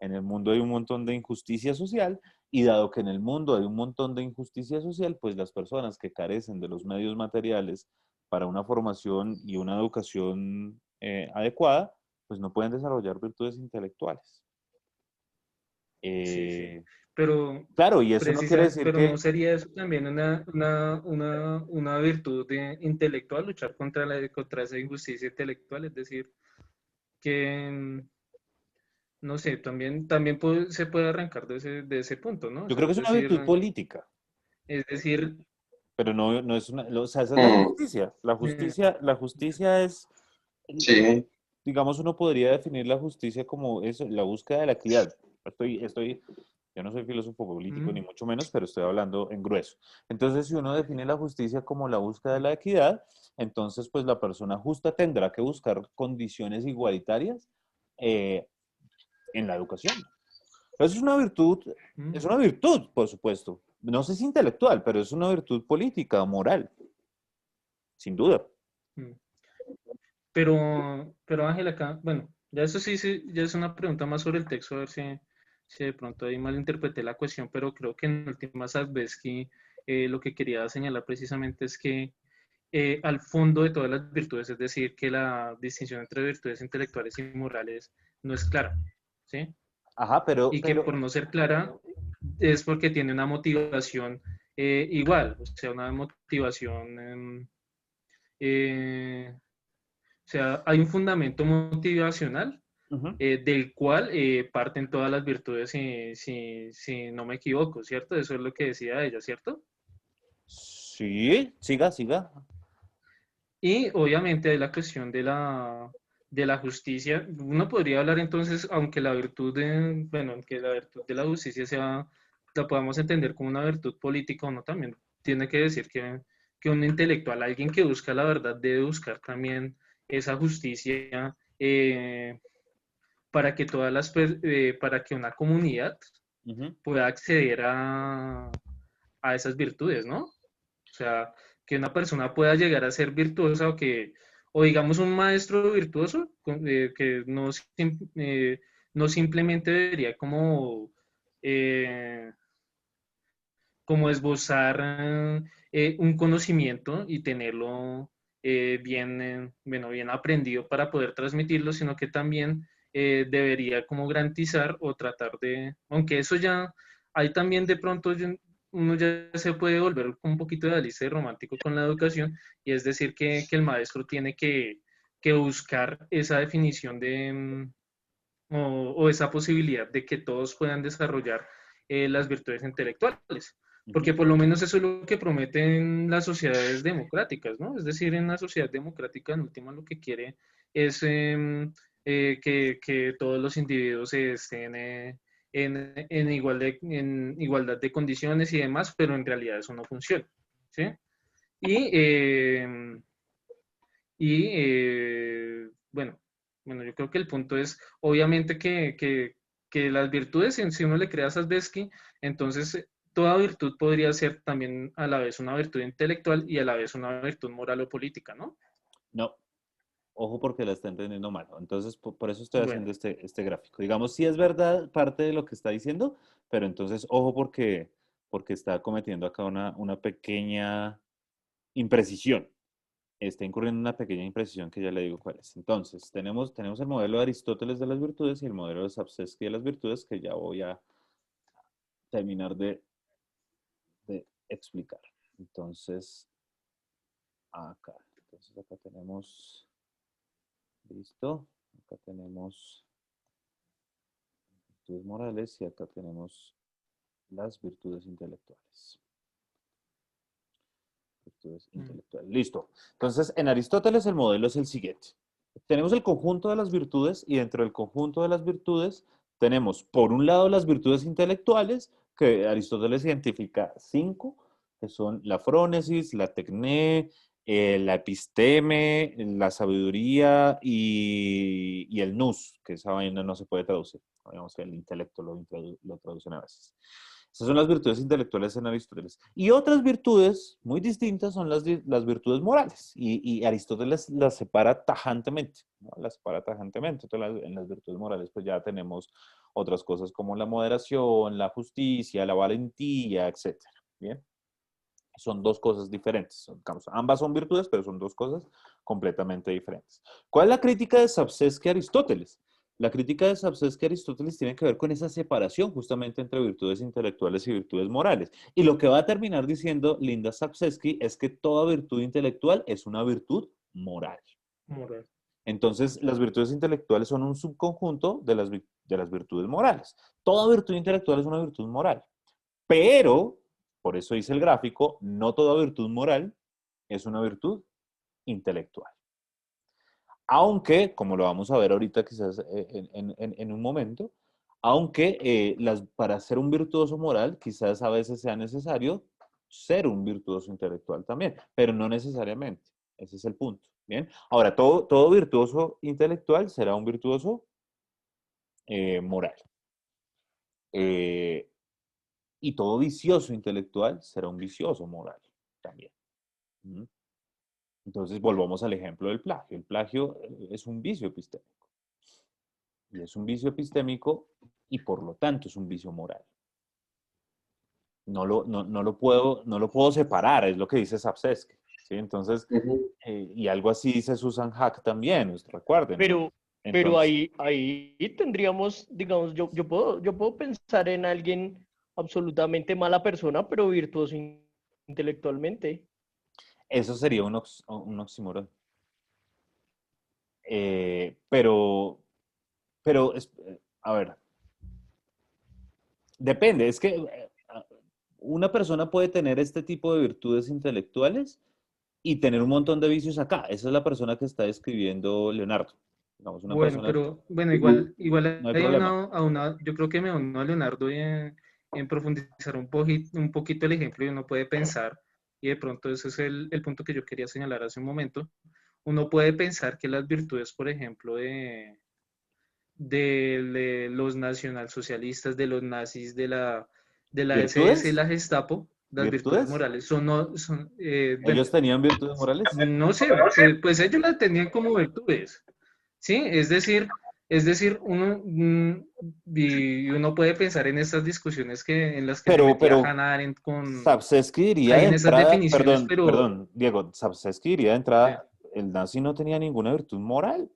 En el mundo hay un montón de injusticia social y dado que en el mundo hay un montón de injusticia social, pues las personas que carecen de los medios materiales para una formación y una educación adecuada, pues no pueden desarrollar virtudes intelectuales. Sí, sí. Eh, Pero, claro, y eso no quiere decir pero no que, sería eso también una virtud intelectual, luchar contra esa injusticia intelectual, es decir, que, no sé, también se puede arrancar de ese punto, ¿no? O yo sea, creo que es una virtud política, es decir, pero no es una, o sea, esa es la Mm, justicia. eh, La justicia es, sí, digamos, uno podría definir la justicia como eso, la búsqueda de la equidad. Yo no soy filósofo político ni mm, mucho menos, pero estoy hablando en grueso. Entonces, si uno define la justicia como la búsqueda de la equidad, entonces, pues la persona justa tendrá que buscar condiciones igualitarias eh, en la educación. Eso mm, es una virtud, por supuesto. No sé si intelectual, pero es una virtud política, moral, sin duda. mm. Pero Ángel, acá, bueno, ya eso sí, ya es una pregunta más sobre el texto, a ver si de pronto ahí malinterpreté la cuestión, pero creo que en últimas Sadovski lo que quería señalar precisamente es que al fondo de todas las virtudes, es decir, que la distinción entre virtudes intelectuales y morales no es clara, ¿sí? Ajá, Y que por no ser clara es porque tiene una motivación igual, o sea, una motivación... o sea, hay un fundamento motivacional ujú. del cual parten todas las virtudes, si no me equivoco, ¿cierto? Eso es lo que decía ella, ¿cierto? Sí, siga, siga. Y obviamente hay la cuestión de la justicia. Uno podría hablar entonces, aunque la virtud de, bueno, aunque la virtud de la justicia sea, la podamos entender como una virtud política, uno también tiene que decir que un intelectual, alguien que busca la verdad, debe buscar también esa justicia para que para que una comunidad Ujú. pueda acceder a esas virtudes, ¿no? O sea, que una persona pueda llegar a ser virtuosa o digamos un maestro virtuoso, que no simplemente debería eh, como esbozar un conocimiento y tenerlo bueno, bien aprendido para poder transmitirlo, sino que también debería como garantizar o tratar aunque eso ya, hay también de pronto uno ya se puede volver un poquito idealista y romántico con la educación, y es decir, que el maestro tiene que buscar esa definición o esa posibilidad de que todos puedan desarrollar las virtudes intelectuales. Ujú. Porque por lo menos eso es lo que prometen las sociedades democráticas, ¿no? Es decir, en una sociedad democrática, en última, lo que quiere es que todos los individuos estén en igualdad de condiciones y demás, pero en realidad eso no funciona, ¿sí? Y, eh, bueno, yo creo que el punto es, obviamente, que las virtudes, si uno le crea a Sadovski, entonces toda virtud podría ser también a la vez una virtud intelectual y a la vez una virtud moral o política, ¿no? No, ojo porque la está entendiendo mal. Entonces, por eso estoy Bueno, haciendo este gráfico. Digamos, sí es verdad parte de lo que está diciendo, pero entonces, ojo porque está cometiendo acá una pequeña imprecisión. Está incurriendo en una pequeña imprecisión que ya le digo cuál es. Entonces, tenemos el modelo de Aristóteles de las virtudes y el modelo de Sapsevski de las virtudes que ya voy a terminar de explicar. Entonces, acá tenemos, listo, acá tenemos virtudes morales y acá tenemos las virtudes intelectuales. Virtudes mm, intelectuales. Listo. Entonces, en Aristóteles el modelo es el siguiente. Tenemos el conjunto de las virtudes y dentro del conjunto de las virtudes tenemos, por un lado, las virtudes intelectuales, que Aristóteles identifica 5, que son la frónesis, la tecné, la episteme, la sabiduría y el nous, que esa vaina no se puede traducir. Digamos que el intelecto lo traducen a veces. Esas son las virtudes intelectuales en Aristóteles. Y otras virtudes muy distintas son las virtudes morales. Y Aristóteles las separa tajantemente, ¿no? Las separa tajantemente. Entonces, en las virtudes morales, pues ya tenemos otras cosas como la moderación, la justicia, la valentía, etcétera. Bien. Son dos cosas diferentes. Ambas son virtudes, pero son dos cosas completamente diferentes. ¿Cuál es la crítica de Sapsesky a Aristóteles? La crítica de Sapsesky a Aristóteles tiene que ver con esa separación justamente entre virtudes intelectuales y virtudes morales. Y lo que va a terminar diciendo Linda Sapsesky es que toda virtud intelectual es una virtud moral. Moral. Entonces, las virtudes intelectuales son un subconjunto de las virtudes morales. Toda virtud intelectual es una virtud moral. Pero, por eso dice el gráfico, no toda virtud moral es una virtud intelectual. Aunque, como lo vamos a ver ahorita quizás en un momento, aunque para ser un virtuoso moral quizás a veces sea necesario ser un virtuoso intelectual también, pero no necesariamente. Ese es el punto. Bien. Ahora, todo virtuoso intelectual será un virtuoso moral. Y todo vicioso intelectual será un vicioso moral también. ¿Mm? Entonces, volvamos al ejemplo del plagio. El plagio es un vicio epistémico. Y es un vicio epistémico y por lo tanto es un vicio moral. No lo puedo separar, es lo que dice Sapsesky. ¿Sí? Entonces, y algo así dice Susan Hack también, recuerden. Pero Entonces, ahí tendríamos, digamos, yo puedo pensar en alguien absolutamente mala persona, pero virtuoso intelectualmente. eso sería un oxímoron. Pero, a ver, depende, es que una persona puede tener este tipo de virtudes intelectuales y tener un montón de vicios acá. Esa es la persona que está describiendo Leonardo. Digamos, una Bueno, persona, pero bueno, no hay hay problema. yo creo que me uno a Leonardo en profundizar un poquito el ejemplo y uno puede pensar, y de pronto ese es el punto que yo quería señalar hace un momento, uno puede pensar que las virtudes, por ejemplo, de los nacionalsocialistas, de los nazis, de la SS y ¿Virtudes? la Gestapo, las virtudes ¿Virtudes? morales son, no, son bueno, ¿Ellos tenían virtudes morales? no sé, pues ellos las tenían como virtudes, ¿sí? Es decir, y uno puede pensar en estas discusiones en las que se metía Pero Hannah Arendt con, Sapsesky diría ahí de en esas entrada, definiciones, pero perdón, Diego, Sapsesky diría de sí. entrada, el nazi no tenía ninguna virtud moral.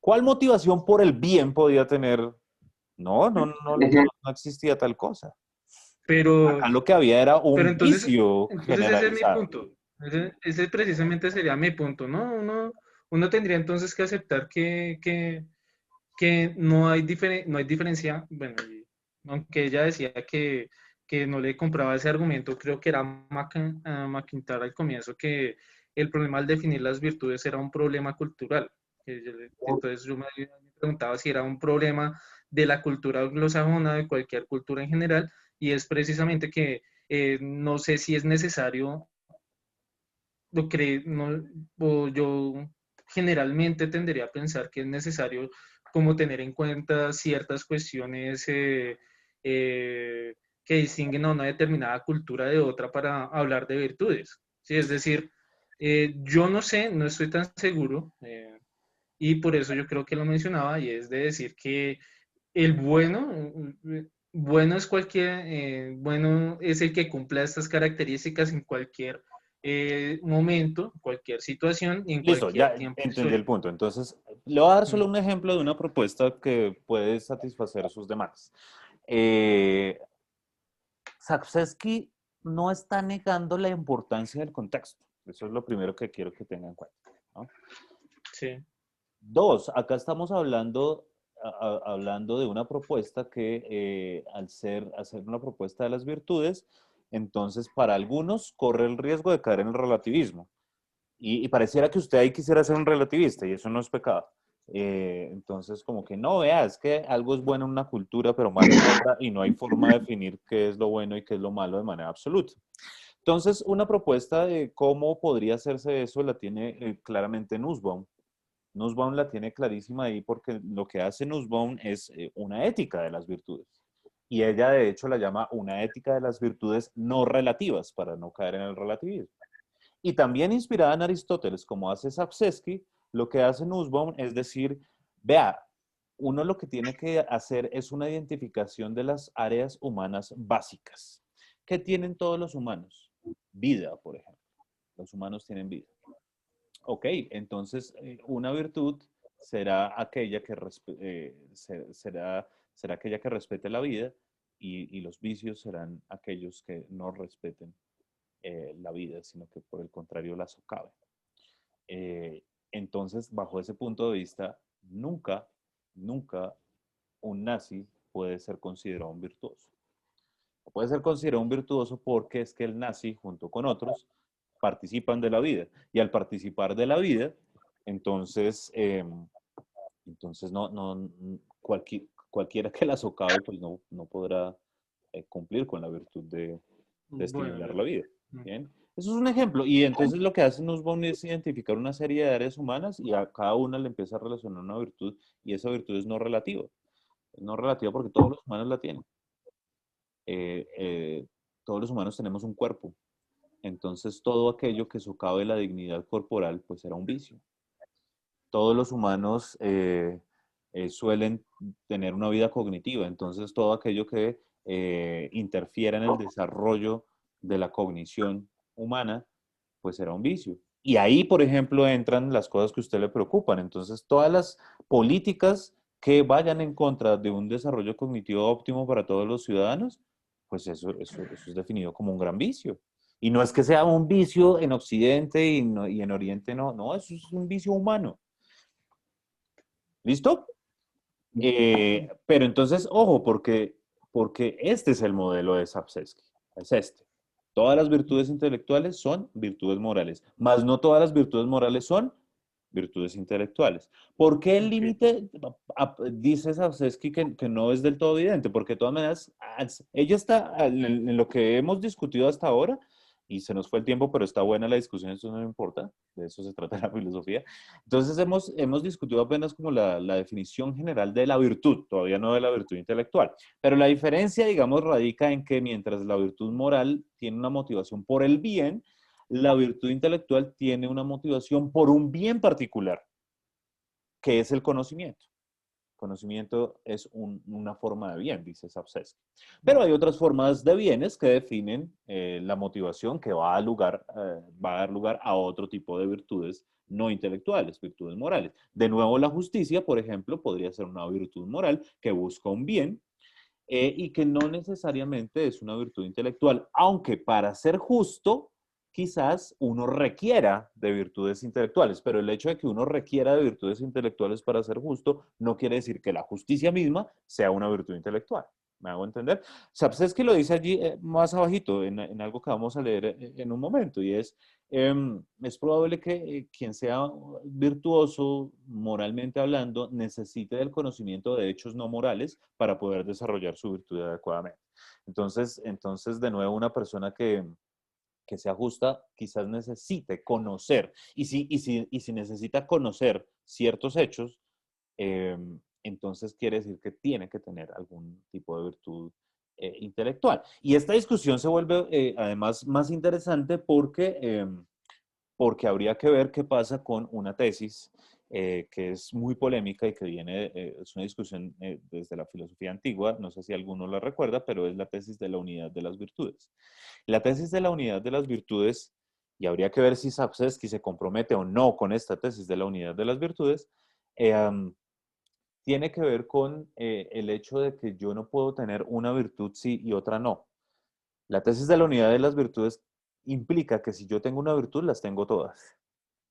¿Cuál motivación por el bien podía tener? No existía tal cosa. pero Acá lo que había era Pero un vicio entonces ese es mi generalizado. punto. Ese precisamente sería mi punto, ¿no? Uno tendría entonces que aceptar que no hay diferencia. Bueno, aunque ella decía que no le compraba ese argumento, creo que era McIntyre al comienzo, que el problema al definir las virtudes era un problema cultural. Entonces yo me preguntaba si era un problema de la cultura anglosajona, de cualquier cultura en general, y es precisamente que no sé si es necesario, no, o yo generalmente tendería a pensar que es necesario como tener en cuenta ciertas cuestiones que distinguen a una determinada cultura de otra para hablar de virtudes. ¿Sí? Es decir, yo no sé, no estoy tan seguro, y por eso yo creo que lo mencionaba, y es de decir que el bueno es bueno es el que cumpla estas características en cualquier momento, cualquier situación y en Listo, cualquier ya tiempo entendí el histórico. punto. Entonces, le voy a dar solo Mm. un ejemplo de una propuesta que puede satisfacer sus demandas. Eh, Sapsesky no está negando la importancia del contexto. Eso es lo primero que quiero que tengan en cuenta, ¿no? Sí. Dos, acá estamos hablando de una propuesta que al hacer una propuesta de las virtudes, entonces para algunos corre el riesgo de caer en el relativismo. Y pareciera que usted ahí quisiera ser un relativista y eso no es pecado. Entonces, como que no, vea, es que algo es bueno en una cultura, pero malo en otra, y no hay forma de definir qué es lo bueno y qué es lo malo de manera absoluta. Entonces, una propuesta de cómo podría hacerse eso la tiene claramente Nussbaum. Nussbaum la tiene clarísima ahí porque lo que hace Nussbaum es una ética de las virtudes. Y ella, de hecho, la llama una ética de las virtudes no relativas, para no caer en el relativismo. Y también inspirada en Aristóteles, como hace Sapsesky, lo que hace Nussbaum es decir, vea, uno lo que tiene que hacer es una identificación de las áreas humanas básicas. ¿Qué tienen todos los humanos? Vida, por ejemplo. Los humanos tienen vida. Ok, entonces una virtud será aquella que, será aquella que respete la vida y los vicios serán aquellos que no respeten la vida, sino que por el contrario la socaven. Entonces, bajo ese punto de vista, nunca un nazi puede ser considerado un virtuoso. Puede ser considerado un virtuoso porque es que el nazi, junto con otros, participan de la vida. Y al participar de la vida, entonces, cualquiera que la socave, pues no podrá cumplir con la virtud de estimular Bueno, la vida. ¿Bien? Eso es un ejemplo. Y entonces lo que hace Nussbaum es identificar una serie de áreas humanas y a cada una le empieza a relacionar una virtud y esa virtud es no relativa. Es no relativa porque todos los humanos la tienen. Todos los humanos tenemos un cuerpo. Entonces todo aquello que socave la dignidad corporal pues era un vicio. Todos los humanos suelen tener una vida cognitiva. Entonces todo aquello que interfiera en el desarrollo de la cognición humana pues era un vicio. Y ahí, por ejemplo, entran las cosas que a usted le preocupan. Entonces, todas las políticas que vayan en contra de un desarrollo cognitivo óptimo para todos los ciudadanos, pues eso es definido como un gran vicio. Y no es que sea un vicio en Occidente y en Oriente, no, eso es un vicio humano. ¿Listo? Pero entonces, ojo, porque este es el modelo de Sapolsky, es este. Todas las virtudes intelectuales son virtudes morales, mas no todas las virtudes morales son virtudes intelectuales. ¿Por qué el límite, dice Sapolsky que no es del todo evidente? Porque de todas maneras, ella está, en lo que hemos discutido hasta ahora, y se nos fue el tiempo, pero está buena la discusión, eso no importa, de eso se trata la filosofía. Entonces hemos discutido apenas como la definición general de la virtud, todavía no de la virtud intelectual. Pero la diferencia, digamos, radica en que mientras la virtud moral tiene una motivación por el bien, la virtud intelectual tiene una motivación por un bien particular, que es el conocimiento. Conocimiento es una forma de bien, dice Sapolsky. Pero hay otras formas de bienes que definen la motivación que va a dar lugar a otro tipo de virtudes no intelectuales, virtudes morales. De nuevo, la justicia, por ejemplo, podría ser una virtud moral que busca un bien y que no necesariamente es una virtud intelectual, aunque para ser justo, quizás uno requiera de virtudes intelectuales, pero el hecho de que uno requiera de virtudes intelectuales para ser justo no quiere decir que la justicia misma sea una virtud intelectual. ¿Me hago entender? Sapolsky lo dice allí más abajito, en algo que vamos a leer en un momento, y es probable que quien sea virtuoso, moralmente hablando, necesite del conocimiento de hechos no morales para poder desarrollar su virtud adecuadamente. Entonces de nuevo, una persona que sea justa, quizás necesite conocer. Y si necesita conocer ciertos hechos, entonces quiere decir que tiene que tener algún tipo de virtud intelectual. Y esta discusión se vuelve además más interesante porque habría que ver qué pasa con una tesis que es muy polémica y que viene, es una discusión desde la filosofía antigua, no sé si alguno la recuerda, pero es la tesis de la unidad de las virtudes. La tesis de la unidad de las virtudes, y habría que ver si Sapolsky se compromete o no con esta tesis de la unidad de las virtudes, tiene que ver con el hecho de que yo no puedo tener una virtud sí y otra no. La tesis de la unidad de las virtudes implica que si yo tengo una virtud, las tengo todas.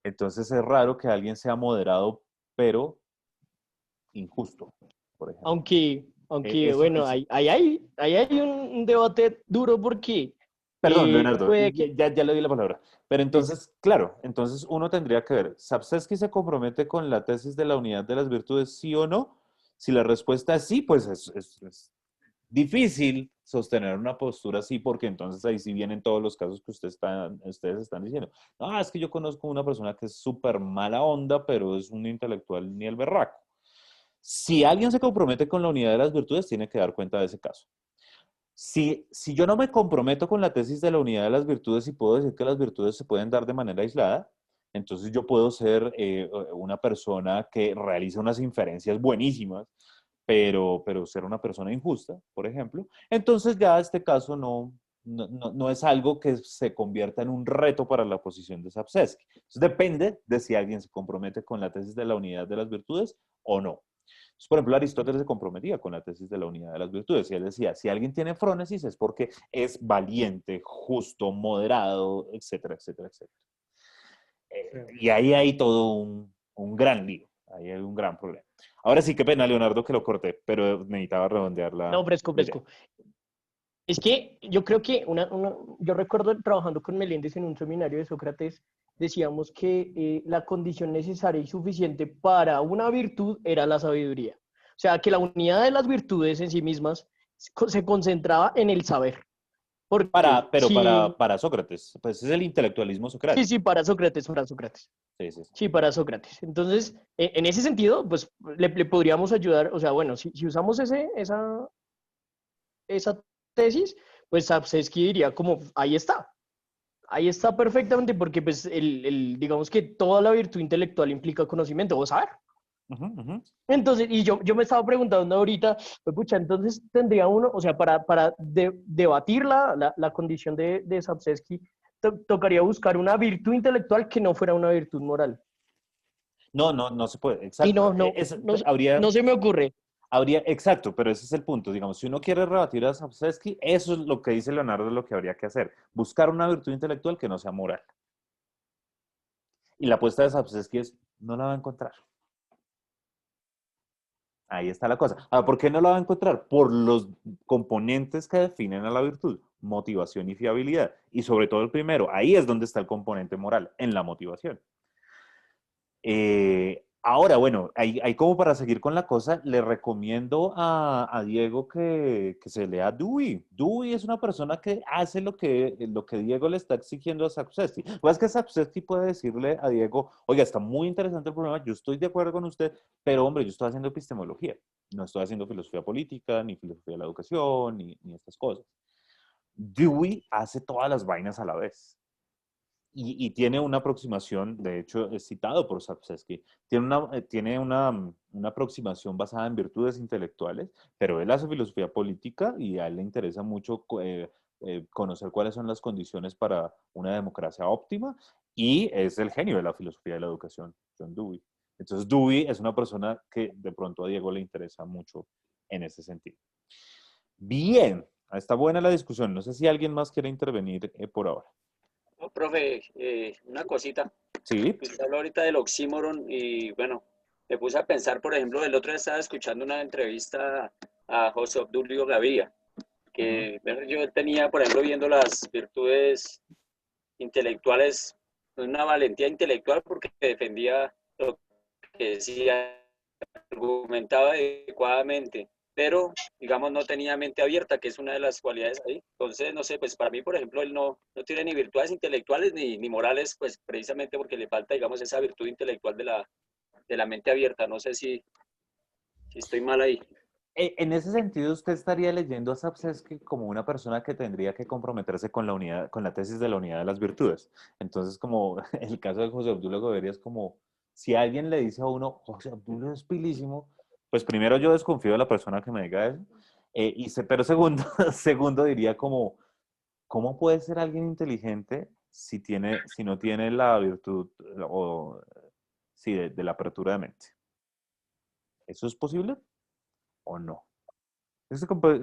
Entonces es raro que alguien sea moderado, pero injusto, por ejemplo. Aunque Eso bueno, es. ahí hay un debate duro porque Perdón, Leonardo, puede que... ya le di la palabra. Pero Listo. entonces, claro, entonces uno tendría que ver, ¿Sapolsky se compromete con la tesis de la unidad de las virtudes, sí o no? Si la respuesta es sí, pues es difícil sostener una postura así, porque entonces ahí sí vienen todos los casos que ustedes están diciendo. No, es que yo conozco una persona que es súper mala onda, pero es un intelectual ni el berraco. Si alguien se compromete con la unidad de las virtudes, tiene que dar cuenta de ese caso. Si yo no me comprometo con la tesis de la unidad de las virtudes y puedo decir que las virtudes se pueden dar de manera aislada, entonces yo puedo ser una persona que realiza unas inferencias buenísimas pero ser una persona injusta, por ejemplo, entonces ya este caso no es algo que se convierta en un reto para la posición de Sapsesky. Entonces depende de si alguien se compromete con la tesis de la unidad de las virtudes o no. Entonces, por ejemplo, Aristóteles se comprometía con la tesis de la unidad de las virtudes y él decía, si alguien tiene frónesis es porque es valiente, justo, moderado, etcétera, etcétera, etcétera. Y ahí hay todo un gran lío, ahí hay un gran problema. Ahora sí, qué pena, Leonardo, que lo corté, pero necesitaba redondear No, fresco, la idea. fresco. Es que yo creo que yo recuerdo trabajando con Meléndez en un seminario de Sócrates, decíamos que la condición necesaria y suficiente para una virtud era la sabiduría. O sea, que la unidad de las virtudes en sí mismas se concentraba en el saber. Porque Pero si, para Sócrates, pues es el intelectualismo sí, socrático. sí, para Sócrates, para Sócrates. Sí, sí, sí. Sí, para Sócrates. Entonces, en ese sentido, pues le podríamos ayudar, o sea, bueno, si usamos esa tesis, pues Sapsesky diría como, ahí está perfectamente, porque pues digamos que toda la virtud intelectual implica conocimiento o saber. Ujú, ujú. Entonces, y yo me estaba preguntando ahorita, pues, pucha, entonces tendría uno, o sea, para debatir la condición de Sapsesky, tocaría buscar una virtud intelectual que no fuera una virtud moral. No se puede, Y exacto. no se me ocurre. Exacto, pero ese es el punto. Digamos, si uno quiere rebatir a Sapsesky, eso es lo que dice Leonardo, lo que habría que hacer. Buscar una virtud intelectual que no sea moral. Y la apuesta de Sapsesky es, no la va a encontrar. Ahí está la cosa. Ahora, ¿por qué no la va a encontrar? Por los componentes que definen a la virtud, motivación y fiabilidad. Y sobre todo el primero, ahí es donde está el componente moral, en la motivación. Ahora, bueno, ahí como para seguir con la cosa, le recomiendo a Diego que se lea Dewey. Dewey es una persona que hace lo que Diego le está exigiendo a Sapsesky. Pues que Sapsesky puede decirle a Diego, oiga, está muy interesante el problema, yo estoy de acuerdo con usted, pero hombre, yo estoy haciendo epistemología, no estoy haciendo filosofía política, ni filosofía de la educación, ni estas cosas. Dewey hace todas las vainas a la vez. Y tiene una aproximación, de hecho es citado por Sapsesky, tiene una aproximación basada en virtudes intelectuales, pero él hace filosofía política y a él le interesa mucho conocer cuáles son las condiciones para una democracia óptima y es el genio de la filosofía de la educación, John Dewey. Entonces Dewey es una persona que de pronto a Diego le interesa mucho en ese sentido. Bien, está buena la discusión. No sé si alguien más quiere intervenir por ahora. No, profe, una cosita. Sí. Usted habló ahorita del oxímoron y bueno, me puse a pensar, por ejemplo, el otro día estaba escuchando una entrevista a José Obdulio Gaviria, que bueno, yo tenía, por ejemplo, viendo las virtudes intelectuales, una valentía intelectual porque defendía lo que decía, argumentaba adecuadamente, pero digamos no tenía mente abierta, que es una de las cualidades ahí. Entonces, no sé, pues para mí, por ejemplo, él no tiene ni virtudes intelectuales ni morales, pues precisamente porque le falta, digamos, esa virtud intelectual de la mente abierta. No sé si estoy mal ahí. En ese sentido, usted estaría leyendo a Sapsesky como una persona que tendría que comprometerse con con la tesis de la unidad de las virtudes. Entonces, como el caso de José Obdulio Gaviria es como, si alguien le dice a uno, José Obdulio es pilísimo, pues primero yo desconfío de la persona que me diga eso, pero segundo, segundo diría como, ¿cómo puede ser alguien inteligente si no tiene la virtud sí, de la apertura de mente? ¿Eso es posible o no?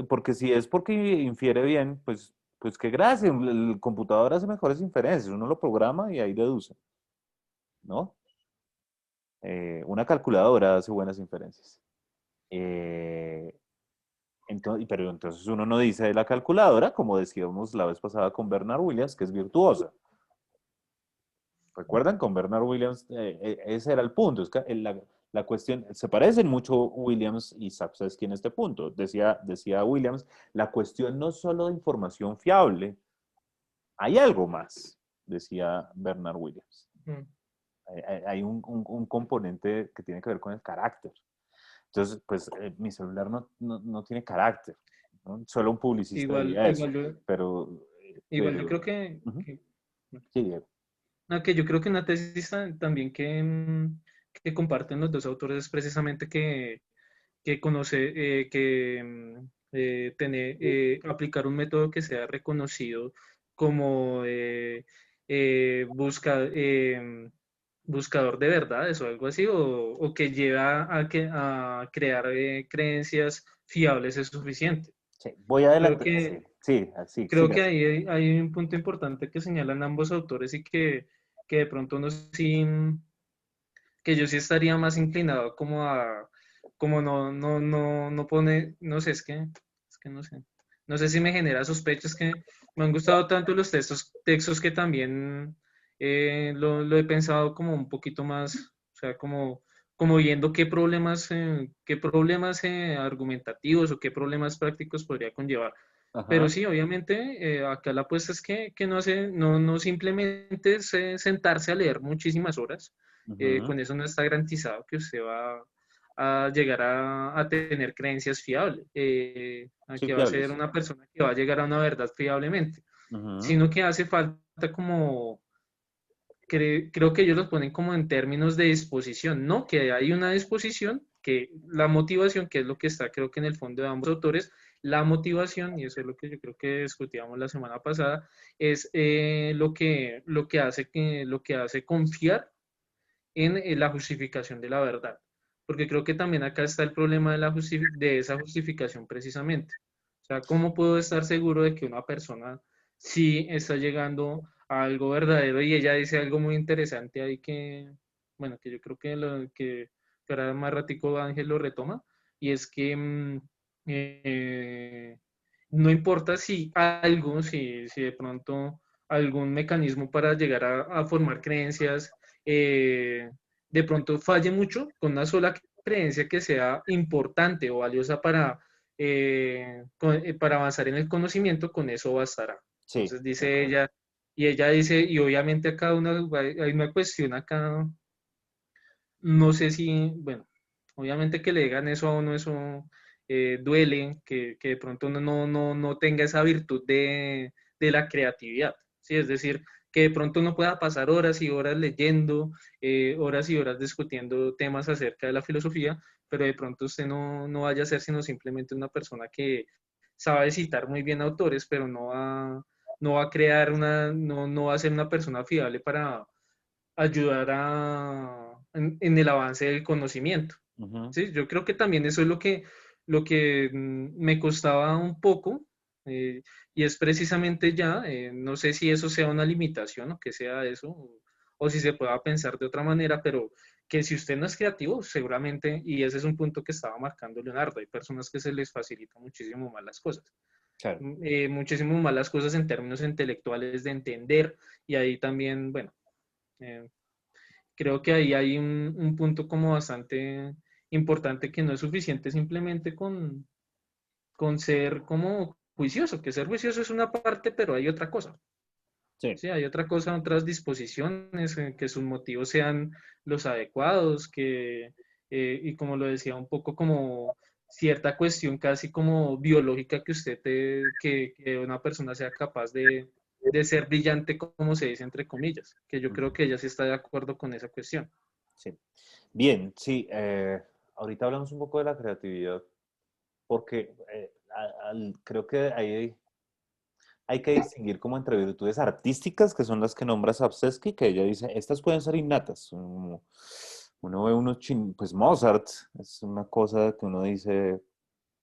Porque si es porque infiere bien, pues qué gracia, el computador hace mejores inferencias, uno lo programa y ahí deduce, ¿no? Una calculadora hace buenas inferencias. Pero entonces uno no dice de la calculadora, como decíamos la vez pasada con Bernard Williams, que es virtuosa. ¿Recuerdan? Con Bernard Williams, ese era el punto. Es que la cuestión, se parecen mucho Williams y Sapsesky en este punto. Decía Williams, la cuestión no es solo de información fiable, hay algo más, decía Bernard Williams. Hay un componente que tiene que ver con el carácter. Entonces, pues mi celular no tiene carácter, ¿no? Solo un publicista diría eso. Igual yo creo que, uh-huh. que Sí, Diego. que yo creo que una tesis también que comparten los dos autores es precisamente que aplicar un método que sea reconocido como buscador de verdades o algo así, o que lleva a crear creencias fiables es suficiente. Sí, voy Creo adelante. Sí, que, sí, así, creo que sigas. ahí hay un punto importante que señalan ambos autores y que de pronto no sí, que yo sí estaría más inclinado como no pone, no sé, es que no sé. No sé si me genera sospechas que me han gustado tanto los textos que también lo he pensado como un poquito más, o sea, como viendo qué problemas argumentativos o qué problemas prácticos podría conllevar. Pero Ajá. sí, obviamente, acá la apuesta es que no simplemente es sentarse a leer muchísimas horas. Ujú. Con eso no está garantizado que usted va a llegar a tener creencias fiables, a Sí, que va a ser fiables. una persona que va a llegar a una verdad fiablemente, Ujú. sino que hace falta como, creo que ellos los ponen como en términos de disposición, ¿no? Que hay una disposición, que la motivación, que es lo que está creo que en el fondo de ambos autores, la motivación, y eso es lo que yo creo que discutíamos la semana pasada, es lo que hace confiar en la justificación de la verdad. Porque creo que también acá está el problema de esa justificación precisamente. O sea, ¿cómo puedo estar seguro de que una persona sí está llegando a algo verdadero? Y ella dice algo muy interesante ahí bueno, que yo creo que ahora más ratico Ángel lo retoma, y es que eh, no importa si de pronto algún mecanismo para llegar a formar creencias de pronto falle mucho con una sola creencia que sea importante o valiosa para avanzar en el conocimiento, con eso bastará. Sí, Entonces de dice acuerdo. ella, y ella dice, y obviamente acá hay una cuestión acá, no sé si, bueno, obviamente que le digan eso a uno, eso duele, que de pronto uno no tenga esa virtud de la creatividad, ¿sí? Es decir, que de pronto uno pueda pasar horas y horas leyendo, horas y horas discutiendo temas acerca de la filosofía, pero de pronto usted no vaya a ser sino simplemente una persona que sabe citar muy bien autores, pero no va a crear no va a ser una persona fiable para ayudar en el avance del conocimiento. Ujú. ¿Sí? Yo creo que también eso es lo que me costaba un poco, y es precisamente no sé si eso sea una limitación o que sea eso, o si se pueda pensar de otra manera, pero que si usted no es creativo, seguramente, y ese es un punto que estaba marcando Leonardo, hay personas que se les facilita muchísimo más las cosas, Claro. muchísimo más las cosas en términos intelectuales de entender, y ahí también, bueno, eh, creo que ahí hay un punto como bastante importante, que no es suficiente simplemente con ser como juicioso, que ser juicioso es una parte, pero hay otra cosa. Sí. Sí, hay otra cosa, otras disposiciones, que sus motivos sean los adecuados, y como lo decía, un poco como cierta cuestión casi como biológica, que una persona sea capaz de ser brillante, como se dice entre comillas, que yo creo Ujú. que ella sí está de acuerdo con esa cuestión. Sí. Bien, sí. Ahorita hablamos un poco de la creatividad, porque creo que hay que distinguir como entre virtudes artísticas, que son las que nombra Sapsesky, que ella dice, estas pueden ser innatas. Uno ve pues Mozart, es una cosa que uno dice,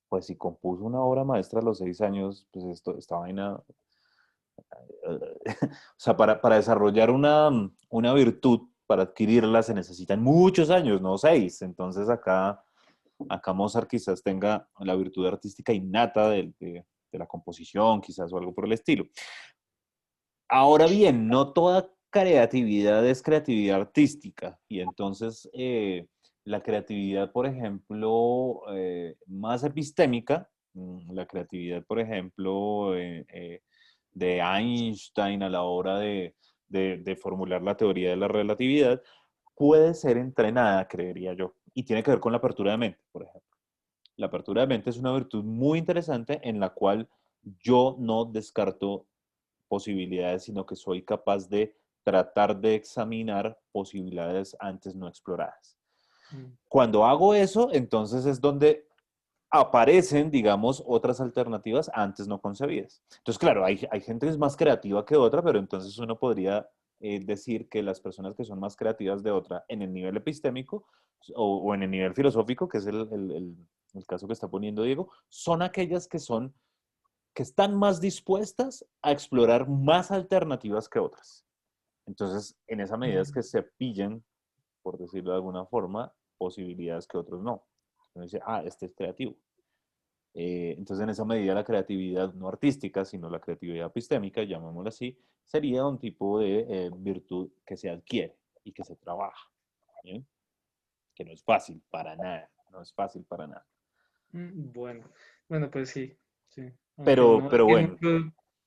pues si compuso una obra maestra a los 6 años, pues esta vaina, o sea, para desarrollar una virtud, para adquirirla se necesitan muchos años, no 6. Entonces acá Mozart quizás tenga la virtud artística innata de la composición, quizás, o algo por el estilo. Ahora bien, no toda creatividad es creatividad artística, y entonces la creatividad, por ejemplo, más epistémica, la creatividad, por ejemplo, de Einstein a la hora de formular la teoría de la relatividad, puede ser entrenada, creería yo, y tiene que ver con la apertura de mente, por ejemplo. La apertura de mente es una virtud muy interesante en la cual yo no descarto posibilidades, sino que soy capaz de tratar de examinar posibilidades antes no exploradas. Mm. Cuando hago eso, entonces es donde aparecen, digamos, otras alternativas antes no concebidas. Entonces, claro, hay gente que es más creativa que otra, pero entonces uno podría decir que las personas que son más creativas de otra en el nivel epistémico o en el nivel filosófico, que es el caso que está poniendo Diego, son aquellas que están más dispuestas a explorar más alternativas que otras. Entonces, en esa medida es que se pillan, por decirlo de alguna forma, posibilidades que otros no. Uno dice, este es creativo. Entonces, en esa medida, la creatividad no artística, sino la creatividad epistémica, llamémosla así, sería un tipo de virtud que se adquiere y que se trabaja. ¿Bien? Que no es fácil para nada. No es fácil para nada. Bueno, bueno, pues sí, sí. Aunque Pero bueno.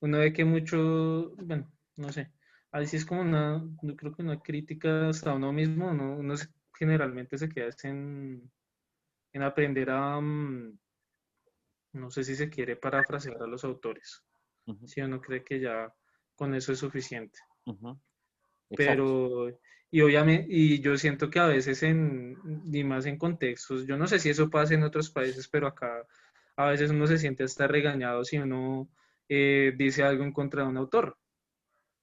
uno ve que mucho, bueno, no sé. Ahí sí es como yo creo que una crítica hasta uno mismo, generalmente se queda en aprender no sé si se quiere parafrasear a los autores. Uh-huh, Si uno cree que ya con eso es suficiente. uh-huh, exacto. Pero, y obviamente, y yo siento que a veces y más en contextos, yo no sé si eso pasa en otros países, pero acá a veces uno se siente hasta regañado si uno dice algo en contra de un autor.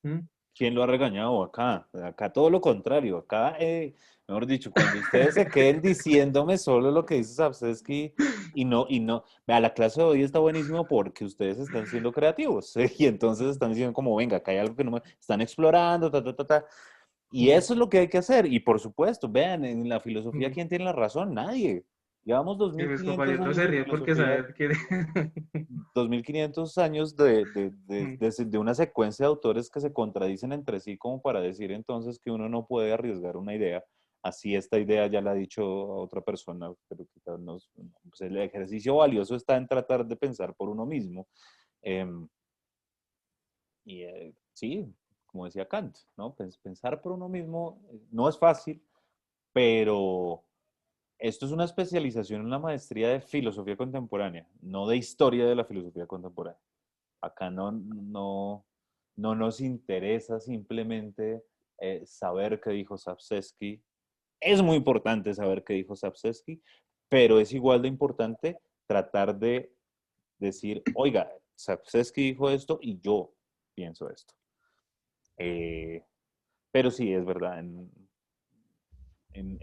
¿Mm? ¿Quién lo ha regañado acá? Acá todo lo contrario. Acá, mejor dicho, cuando ustedes se queden diciéndome solo lo que dice Sapsesky vea, la clase de hoy está buenísimo porque ustedes están siendo creativos, y entonces están diciendo como, venga, acá hay algo que no me... Están explorando, ta, ta, ta, ta. Y eso es lo que hay que hacer. Y por supuesto, vean, en la filosofía, Mm. ¿quién tiene la razón? Nadie. Llevamos Y mis 2500 compañeros años se de ríen porque filosofía, saben que... 2500 años de, de, de, Mm. de una secuencia de autores que se contradicen entre sí como para decir entonces que uno no puede arriesgar una idea. Así esta idea ya la ha dicho a otra persona, pero quizás pues el ejercicio valioso está en tratar de pensar por uno mismo. Em, sí, como decía Kant, ¿no? Pensar por uno mismo no es fácil, pero esto es una especialización en la maestría de filosofía contemporánea, no de historia de la filosofía contemporánea. Acá no nos interesa simplemente saber qué dijo Sapsesky. Es muy importante saber qué dijo Sapsesky, pero es igual de importante tratar de decir, oiga, Sapsesky dijo esto y yo pienso esto. Pero sí, es verdad, en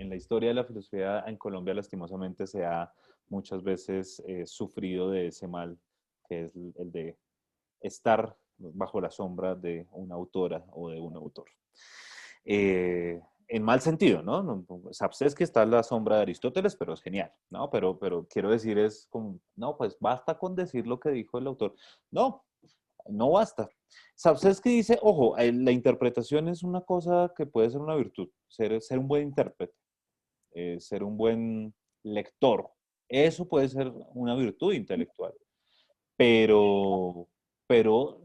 la historia de la filosofía en Colombia lastimosamente se ha muchas veces sufrido de ese mal, que es el de estar bajo la sombra de una autora o de un autor. En mal sentido, ¿no? Sapsesky está a la sombra de Aristóteles, pero es genial, ¿no? Pero quiero decir, es como, no, pues basta con decir lo que dijo el autor. No, no basta. Sapsesky dice, ojo, la interpretación es una cosa que puede ser una virtud, ser un buen intérprete, ser un buen lector. Eso puede ser una virtud intelectual, pero, pero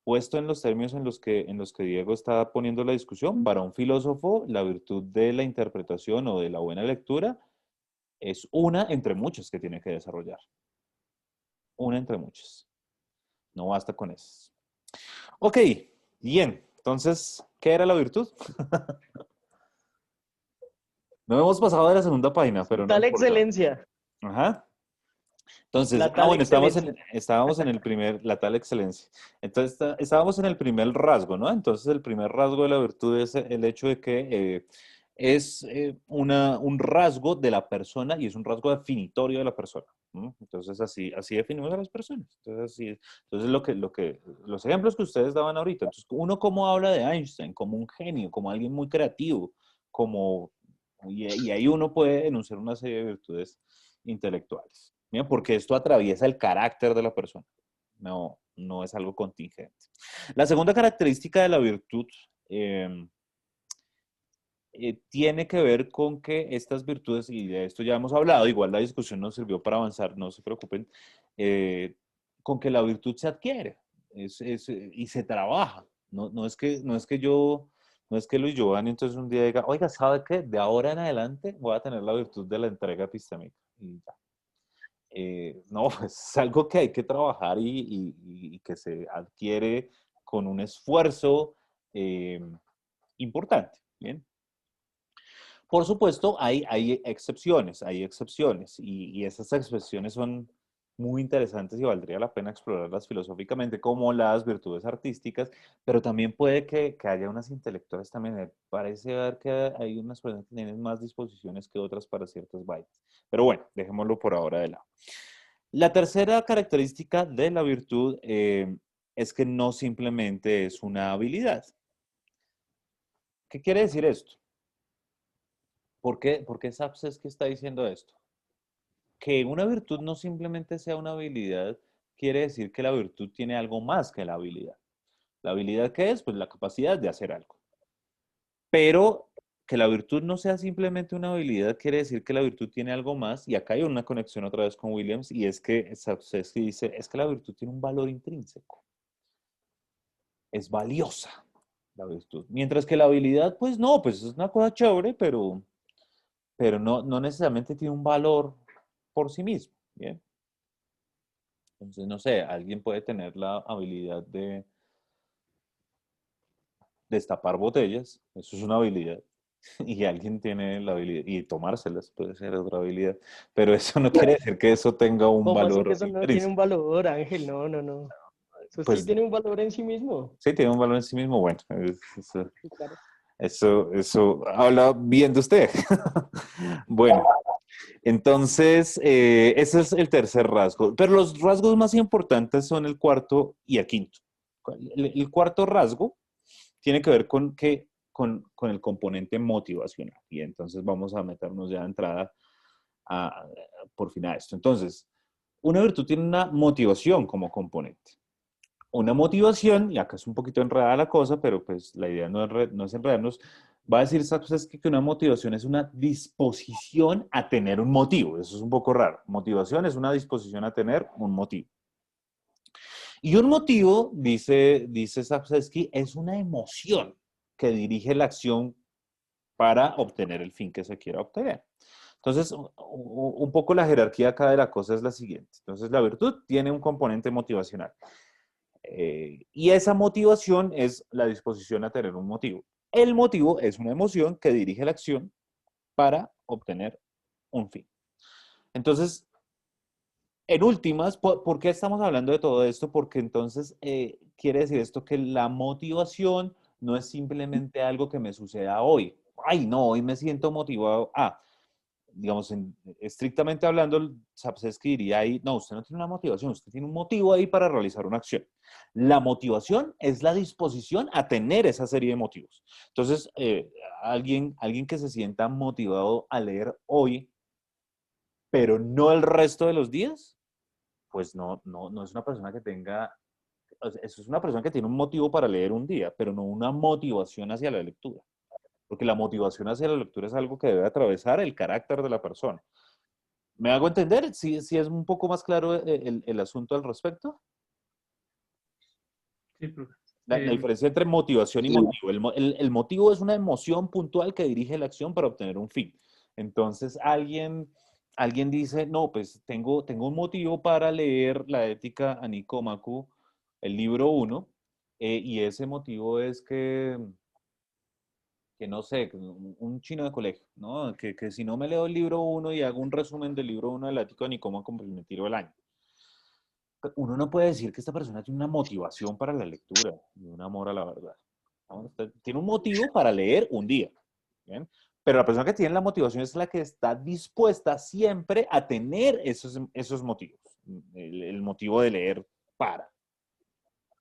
puesto en los términos en los que Diego está poniendo la discusión, para un filósofo la virtud de la interpretación o de la buena lectura es una entre muchas que tiene que desarrollar. Una entre muchas. No basta con eso. Ok, bien. Entonces, ¿qué era la virtud? No hemos pasado de la segunda página, pero no Tal importa. excelencia, Ajá. Entonces, la tal bueno, excelencia. estábamos en el primer, la tal excelencia. Entonces, estábamos en el primer rasgo, ¿no? Entonces, el primer rasgo de la virtud es el hecho de que es un rasgo de la persona y es un rasgo definitorio de la persona, ¿no? Entonces, así definimos a las personas. Entonces los ejemplos que ustedes daban ahorita, entonces, uno cómo habla de Einstein, como un genio, como alguien muy creativo, y ahí uno puede enunciar una serie de virtudes intelectuales. Bien, porque esto atraviesa el carácter de la persona. No es algo contingente. La segunda característica de la virtud tiene que ver con que estas virtudes, y de esto ya hemos hablado, igual la discusión nos sirvió para avanzar, no se preocupen, con que la virtud se adquiere y se trabaja. No es que Luis Giovanni entonces un día diga, oiga, ¿sabe qué? De ahora en adelante voy a tener la virtud de la entrega epistémica. Y ya. No, pues es algo que hay que trabajar y que se adquiere con un esfuerzo importante. Bien. Por supuesto, hay excepciones, y esas excepciones son muy interesantes y valdría la pena explorarlas filosóficamente, como las virtudes artísticas, pero también puede que haya unas intelectuales también. Me parece ver que hay unas personas que tienen más disposiciones que otras para ciertas vainas. Pero bueno, dejémoslo por ahora de lado. La tercera característica de la virtud es que no simplemente es una habilidad. ¿Qué quiere decir esto? ¿Por qué Sapsesky está diciendo esto? Que una virtud no simplemente sea una habilidad, quiere decir que la virtud tiene algo más que la habilidad. ¿La habilidad qué es? Pues la capacidad de hacer algo. Pero que la virtud no sea simplemente una habilidad, quiere decir que la virtud tiene algo más, y acá hay una conexión otra vez con Williams, y es que Sapsesky dice, es que la virtud tiene un valor intrínseco. Es valiosa la virtud. Mientras que la habilidad, pues no, pues es una cosa chévere, pero no necesariamente tiene un valor por sí mismo. Bien. Entonces, no sé, alguien puede tener la habilidad de destapar botellas, eso es una habilidad, y alguien tiene la habilidad, y tomárselas puede ser otra habilidad, pero eso no quiere decir que eso tenga un ¿Cómo así que valor eso no tiene un intrínseco. valor, Ángel? No, no, no. Eso sí Pues tiene un valor en sí mismo. sí, tiene un valor en sí mismo, bueno, Sí, claro. eso habla bien de usted. Bueno, entonces, ese es el tercer rasgo. Pero los rasgos más importantes son el cuarto y el quinto. El cuarto rasgo tiene que ver con el componente motivacional. Y entonces vamos a meternos ya de entrada a, por fin a esto. Entonces, una virtud tiene una motivación como componente. Una motivación, y acá es un poquito enredada la cosa, pero pues la idea no es enredarnos, va a decir Sapsesky que una motivación es una disposición a tener un motivo. Eso es un poco raro. Motivación es una disposición a tener un motivo. Y un motivo, dice Sapsesky, es una emoción que dirige la acción para obtener el fin que se quiera obtener. Entonces, un poco la jerarquía acá de la cosa es la siguiente. Entonces, la virtud tiene un componente motivacional. Y esa motivación es la disposición a tener un motivo. El motivo es una emoción que dirige la acción para obtener un fin. Entonces, en últimas, ¿por qué estamos hablando de todo esto? Porque entonces quiere decir esto que la motivación no es simplemente algo que me suceda hoy. Ay, no, hoy me siento motivado. Digamos, estrictamente hablando, Sapsesky diría ahí, no, usted no tiene una motivación, usted tiene un motivo ahí para realizar una acción. La motivación es la disposición a tener esa serie de motivos. Entonces, alguien que se sienta motivado a leer hoy, pero no el resto de los días, pues no es una persona que tenga, eso es una persona que tiene un motivo para leer un día, pero no una motivación hacia la lectura. Porque la motivación hacia la lectura es algo que debe atravesar el carácter de la persona. ¿Me hago entender? ¿Sí es un poco más claro el asunto al respecto? Sí, profe. La diferencia entre motivación y Sí, motivo. El motivo es una emoción puntual que dirige la acción para obtener un fin. Entonces, alguien dice, no, pues tengo un motivo para leer la Ética a Nicómaco, el libro 1, y ese motivo es que no sé, un chino de colegio, ¿no? Que si no me leo el libro 1 y hago un resumen del libro 1 del Ático de Nicómaco, pues me tiro el año. Uno no puede decir que esta persona tiene una motivación para la lectura, ni un amor a la verdad, ¿no? Usted tiene un motivo para leer un día, ¿bien? Pero la persona que tiene la motivación es la que está dispuesta siempre a tener esos motivos. El motivo de leer para,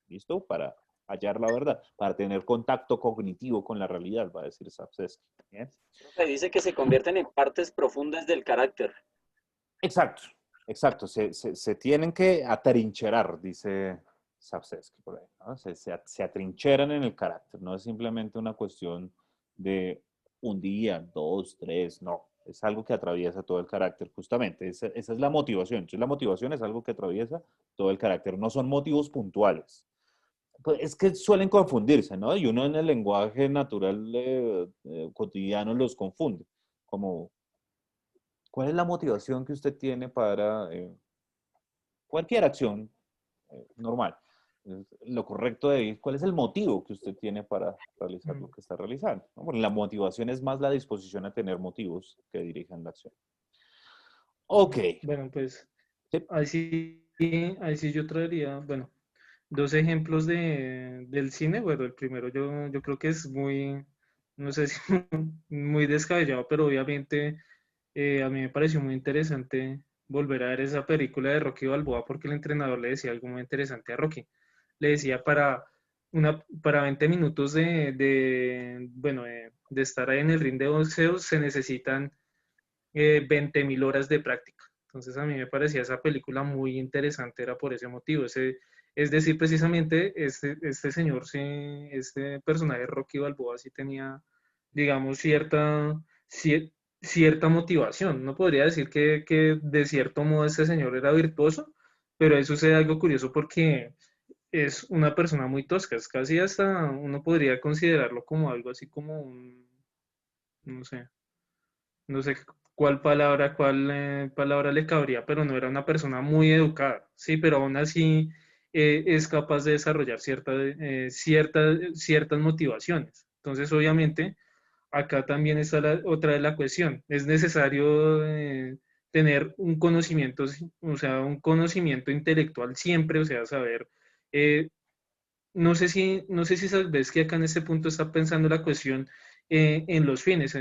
¿listo? Para hallar la verdad, para tener contacto cognitivo con la realidad, va a decir Sapsesky. ¿Bien? Profe, dice que se convierten en partes profundas del carácter. Exacto, exacto. Se tienen que atrincherar, dice Sapsesky por ahí, ¿no? Se atrincheran en el carácter. No es simplemente una cuestión de un día, dos, tres, no. Es algo que atraviesa todo el carácter, justamente. Esa es la motivación. Entonces, la motivación es algo que atraviesa todo el carácter. No son motivos puntuales. Pues es que suelen confundirse, ¿no? Y uno en el lenguaje natural cotidiano los confunde. Como, ¿cuál es la motivación que usted tiene para cualquier acción normal? lo correcto de cuál es el motivo que usted tiene para realizar lo que está realizando, ¿no? Porque la motivación es más la disposición a tener motivos que dirigen la acción. Ok. Bueno, pues Sí. ahí sí yo traería, bueno, dos ejemplos del cine. Bueno, el primero yo creo que es muy, no sé si muy descabellado, pero obviamente a mí me pareció muy interesante volver a ver esa película de Rocky Balboa porque el entrenador le decía algo muy interesante a Rocky. Le decía para 20 minutos bueno, de estar ahí en el ring de boxeo se necesitan 20.000 horas de práctica. Entonces a mí me parecía esa película muy interesante, era por ese motivo. Es decir, precisamente este señor, sí, este personaje Rocky Balboa sí tenía, digamos, cierta motivación. No podría decir que de cierto modo este señor era virtuoso, pero eso es algo curioso porque es una persona muy tosca, es casi hasta uno podría considerarlo como algo así como no sé, no sé cuál palabra le cabría, pero no era una persona muy educada, sí, pero aún así es capaz de desarrollar ciertas motivaciones. Entonces, obviamente, acá también está otra de la cuestión. Es necesario tener un conocimiento, o sea, un conocimiento intelectual siempre, o sea, saber eh, no sé si sabes que acá en este punto está pensando la cuestión en los fines.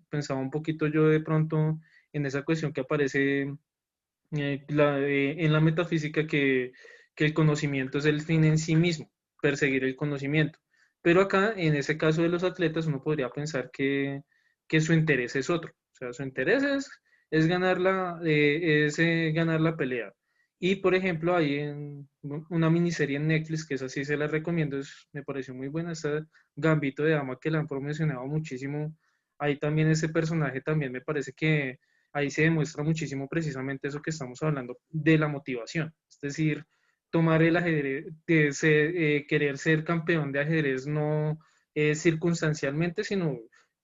Pensaba un poquito yo de pronto en esa cuestión que aparece en la metafísica que el conocimiento es el fin en sí mismo, perseguir el conocimiento. Pero acá, en ese caso de los atletas, uno podría pensar que su interés es otro. O sea, su interés es ganar la pelea. Y, por ejemplo, hay una miniserie en Netflix, que esa sí se la recomiendo, me pareció muy buena, esa Gambito de Dama, que la han promocionado muchísimo. Ahí también ese personaje también me parece que ahí se demuestra muchísimo precisamente eso que estamos hablando de la motivación. Es decir, tomar el ajedrez, querer ser campeón de ajedrez no circunstancialmente, sino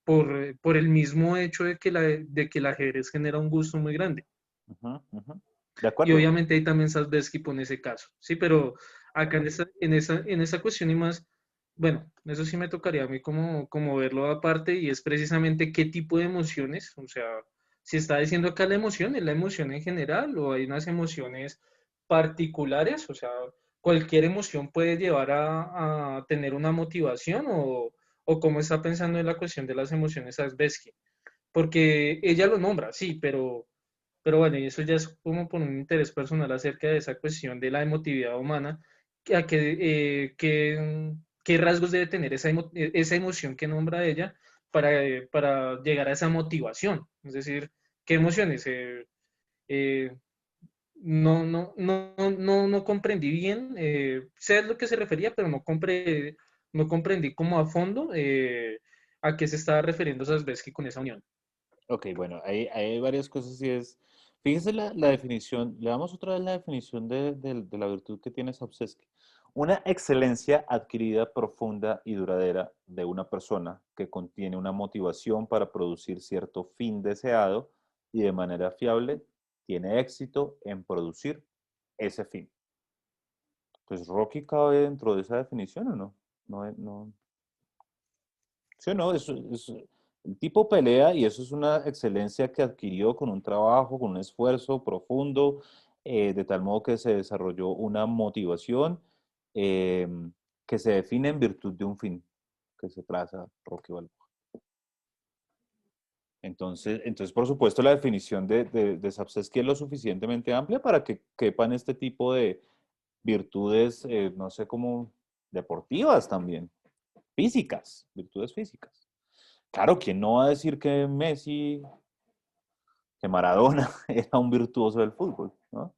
por el mismo hecho de que el ajedrez genera un gusto muy grande. Ujú, ujú. De Y acuerdo. obviamente ahí también Salvesky pone ese caso, ¿sí? Pero acá en esa cuestión y más, bueno, eso sí me tocaría a mí como verlo aparte y es precisamente qué tipo de emociones, o sea, si está diciendo acá la emoción, ¿es la emoción en general o hay unas emociones particulares? O sea, cualquier emoción puede llevar a tener una motivación o cómo está pensando en la cuestión de las emociones Salvesky. Porque ella lo nombra, sí, pero bueno, y eso ya es como por un interés personal acerca de esa cuestión de la emotividad humana, qué rasgos debe tener esa emoción que nombra ella para llegar a esa motivación. Es decir, qué emociones. Eh, no comprendí bien, sé a lo que se refería, pero no comprendí como a fondo a qué se estaba refiriendo Sasbeski con esa unión. Ok, bueno, hay varias cosas y es, fíjese la definición, le damos otra vez la definición de la virtud que tiene Sapsesky. Una excelencia adquirida, profunda y duradera de una persona que contiene una motivación para producir cierto fin deseado y de manera fiable tiene éxito en producir ese fin. Pues Rocky cabe dentro de esa definición o no? No, no. Sí o no, el tipo pelea y eso es una excelencia que adquirió con un trabajo, con un esfuerzo profundo, de tal modo que se desarrolló una motivación eh, que se define en virtud de un fin que se traza Rocky Balboa. Entonces, por supuesto, la definición de Sapsesky es lo suficientemente amplia para que quepan este tipo de virtudes, no sé cómo, deportivas también, físicas, virtudes físicas. Claro, ¿quién no va a decir que Messi, que Maradona era un virtuoso del fútbol, ¿no?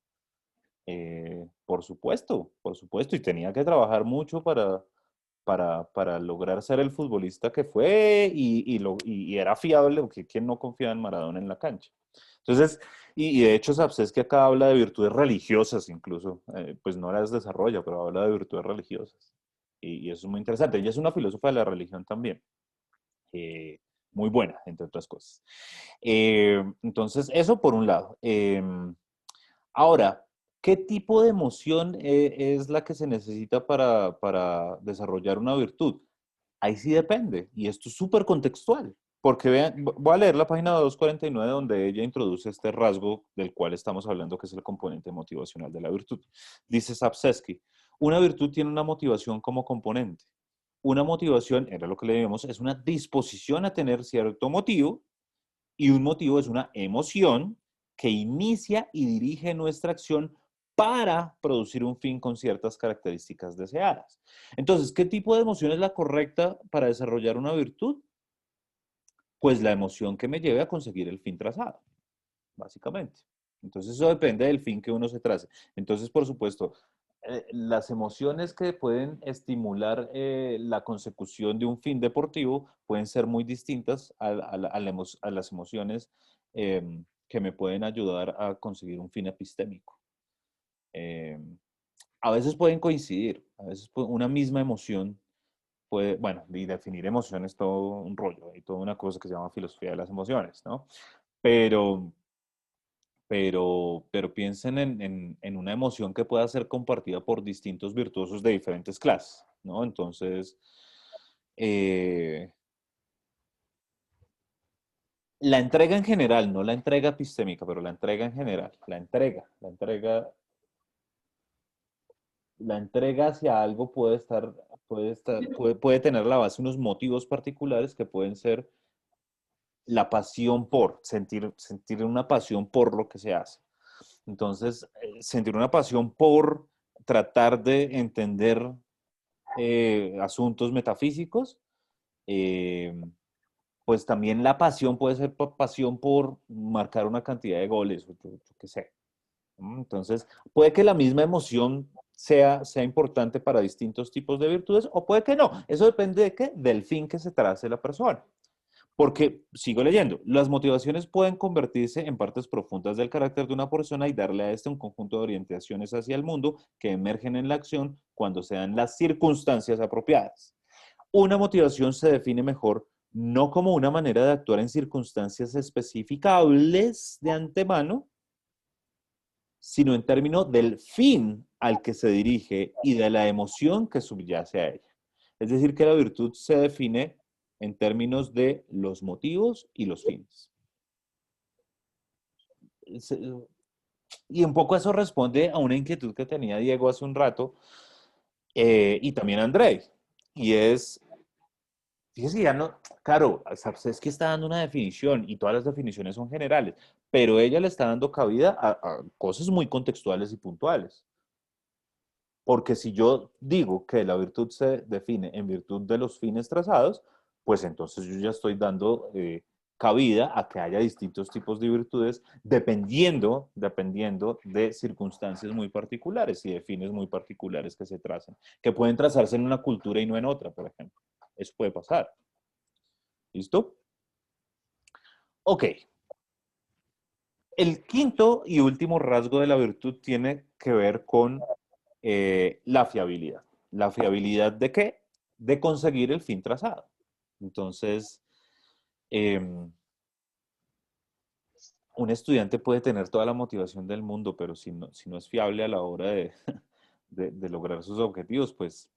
Por supuesto, y tenía que trabajar mucho para lograr ser el futbolista que fue y era fiable, porque ¿quién no confía en Maradona en la cancha? Entonces, y de hecho, sabes que acá habla de virtudes religiosas incluso, pues no las desarrolla, pero habla de virtudes religiosas. Y eso es muy interesante. Ella es una filósofa de la religión también. Muy buena, entre otras cosas. Entonces, eso por un lado. Ahora, ¿Qué tipo de emoción es la que se necesita para desarrollar una virtud? Ahí sí depende, y esto es súper contextual, porque vean, voy a leer la página 249 donde ella introduce este rasgo del cual estamos hablando, que es el componente motivacional de la virtud. Dice Sapsesky, una virtud tiene una motivación como componente. Una motivación, era lo que leíamos, es una disposición a tener cierto motivo, y un motivo es una emoción que inicia y dirige nuestra acción para producir un fin con ciertas características deseadas. Entonces, ¿qué tipo de emoción es la correcta para desarrollar una virtud? Pues la emoción que me lleve a conseguir el fin trazado, básicamente. Entonces, eso depende del fin que uno se trace. Entonces, por supuesto, las emociones que pueden estimular la consecución de un fin deportivo pueden ser muy distintas a las emociones que me pueden ayudar a conseguir un fin epistémico. Eh, a veces pueden coincidir, a veces una misma emoción puede, bueno, y definir emociones es todo un rollo, hay toda una cosa que se llama filosofía de las emociones, ¿no? Pero, pero piensen en una emoción que pueda ser compartida por distintos virtuosos de diferentes clases, ¿no? Entonces, eh, la entrega en general, no la entrega epistémica, pero la entrega en general, la entrega hacia algo puede tener la base unos motivos particulares que pueden ser la pasión por, sentir una pasión por lo que se hace. Entonces, sentir una pasión por tratar de entender asuntos metafísicos, eh, pues también la pasión puede ser pasión por marcar una cantidad de goles, o yo qué sé. Entonces, puede que la misma emoción sea importante para distintos tipos de virtudes o puede que no. Eso depende de qué, del fin que se trace la persona. Porque, sigo leyendo, las motivaciones pueden convertirse en partes profundas del carácter de una persona y darle a este un conjunto de orientaciones hacia el mundo que emergen en la acción cuando se dan las circunstancias apropiadas. Una motivación se define mejor no como una manera de actuar en circunstancias especificables de antemano, sino en términos del fin al que se dirige y de la emoción que subyace a ella. Es decir, que la virtud se define en términos de los motivos y los fines. Y un poco eso responde a una inquietud que tenía Diego hace un rato y también André. Y es, fíjese, ya no, claro, es que está dando una definición y todas las definiciones son generales, pero ella le está dando cabida a cosas muy contextuales y puntuales. Porque si yo digo que la virtud se define en virtud de los fines trazados, pues entonces yo ya estoy dando cabida a que haya distintos tipos de virtudes dependiendo de circunstancias muy particulares y de fines muy particulares que se tracen, que pueden trazarse en una cultura y no en otra, por ejemplo. Eso puede pasar. ¿Listo? Ok. El quinto y último rasgo de la virtud tiene que ver con la fiabilidad. ¿La fiabilidad de qué? De conseguir el fin trazado. Entonces, eh, un estudiante puede tener toda la motivación del mundo, pero si no es fiable a la hora de lograr sus objetivos, pues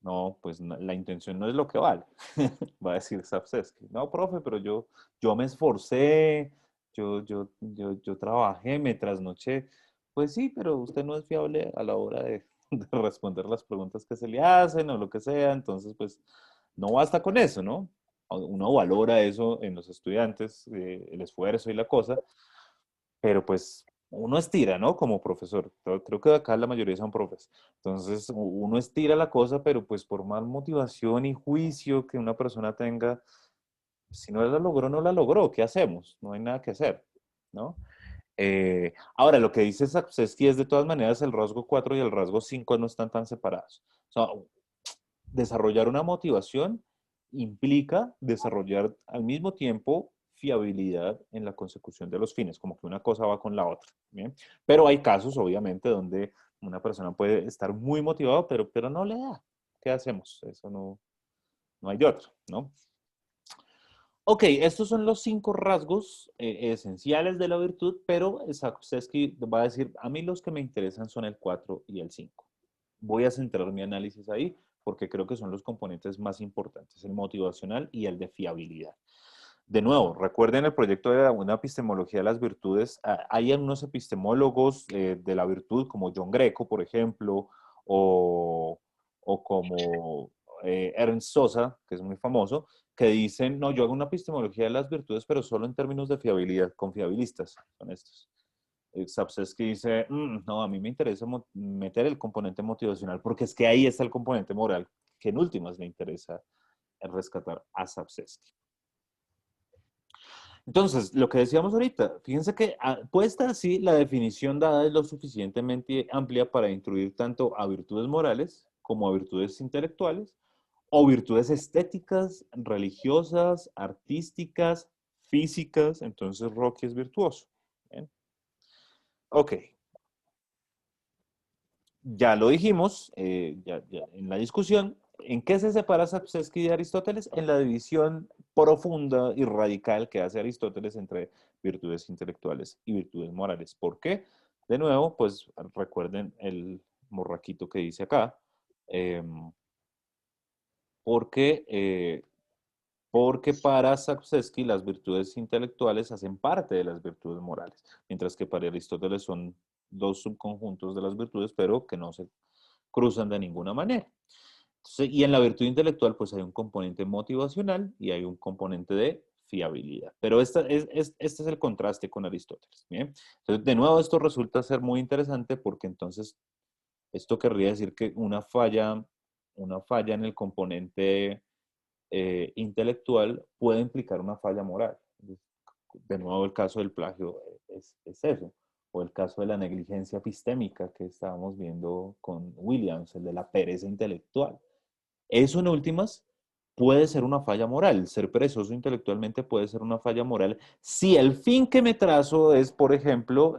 no, pues la intención no es lo que vale, va a decir Sapsesky. No, profe, pero yo me esforcé, yo trabajé, me trasnoché. Pues sí, pero usted no es fiable a la hora de responder las preguntas que se le hacen o lo que sea, entonces pues no basta con eso, ¿no? Uno valora eso en los estudiantes, el esfuerzo y la cosa, pero pues uno estira, ¿no? Como profesor. Creo que acá la mayoría son profes. Entonces, uno estira la cosa, pero pues por más motivación y juicio que una persona tenga, si no la logró, no la logró. ¿Qué hacemos? No hay nada que hacer, ¿no? Ahora, lo que dice Sapsesky es de todas maneras el rasgo 4 y el rasgo 5 no están tan separados. O sea, desarrollar una motivación implica desarrollar al mismo tiempo fiabilidad en la consecución de los fines, como que una cosa va con la otra. ¿Bien? Pero hay casos, obviamente, donde una persona puede estar muy motivado, pero no le da. ¿Qué hacemos? Eso no hay de otro, ¿no? Ok, estos son los 5 rasgos esenciales de la virtud, pero Sapolsky va a decir, a mí los que me interesan son el 4 y el 5. Voy a centrar mi análisis ahí porque creo que son los componentes más importantes, el motivacional y el de fiabilidad. De nuevo, recuerden el proyecto de una epistemología de las virtudes. Hay unos epistemólogos de la virtud como John Greco, por ejemplo, o como Ernst Sosa, que es muy famoso, que dicen, no, yo hago una epistemología de las virtudes, pero solo en términos de fiabilidad, confiabilistas son estos. Sapolsky dice, no, a mí me interesa meter el componente motivacional, porque es que ahí está el componente moral, que en últimas le interesa rescatar a Sapolsky. Entonces, lo que decíamos ahorita, fíjense que puesta así, la definición dada es lo suficientemente amplia para instruir tanto a virtudes morales como a virtudes intelectuales, o virtudes estéticas, religiosas, artísticas, físicas. Entonces, Rocky es virtuoso. ¿Bien? Ok. Ya lo dijimos ya en la discusión. ¿En qué se separa Sapolsky de Aristóteles? En la división profunda y radical que hace Aristóteles entre virtudes intelectuales y virtudes morales. ¿Por qué? De nuevo, pues recuerden el morraquito que dice acá. Eh, porque, eh, porque para Sapolsky las virtudes intelectuales hacen parte de las virtudes morales, mientras que para Aristóteles son dos subconjuntos de las virtudes, pero que no se cruzan de ninguna manera. Entonces, y en la virtud intelectual, pues hay un componente motivacional y hay un componente de fiabilidad. Pero este es el contraste con Aristóteles. ¿Bien? Entonces, de nuevo, esto resulta ser muy interesante porque entonces esto querría decir que una falla en el componente intelectual puede implicar una falla moral. De nuevo, el caso del plagio es eso. O el caso de la negligencia epistémica que estábamos viendo con Williams, el de la pereza intelectual. Eso en últimas puede ser una falla moral. Ser perezoso intelectualmente puede ser una falla moral si el fin que me trazo es, por ejemplo,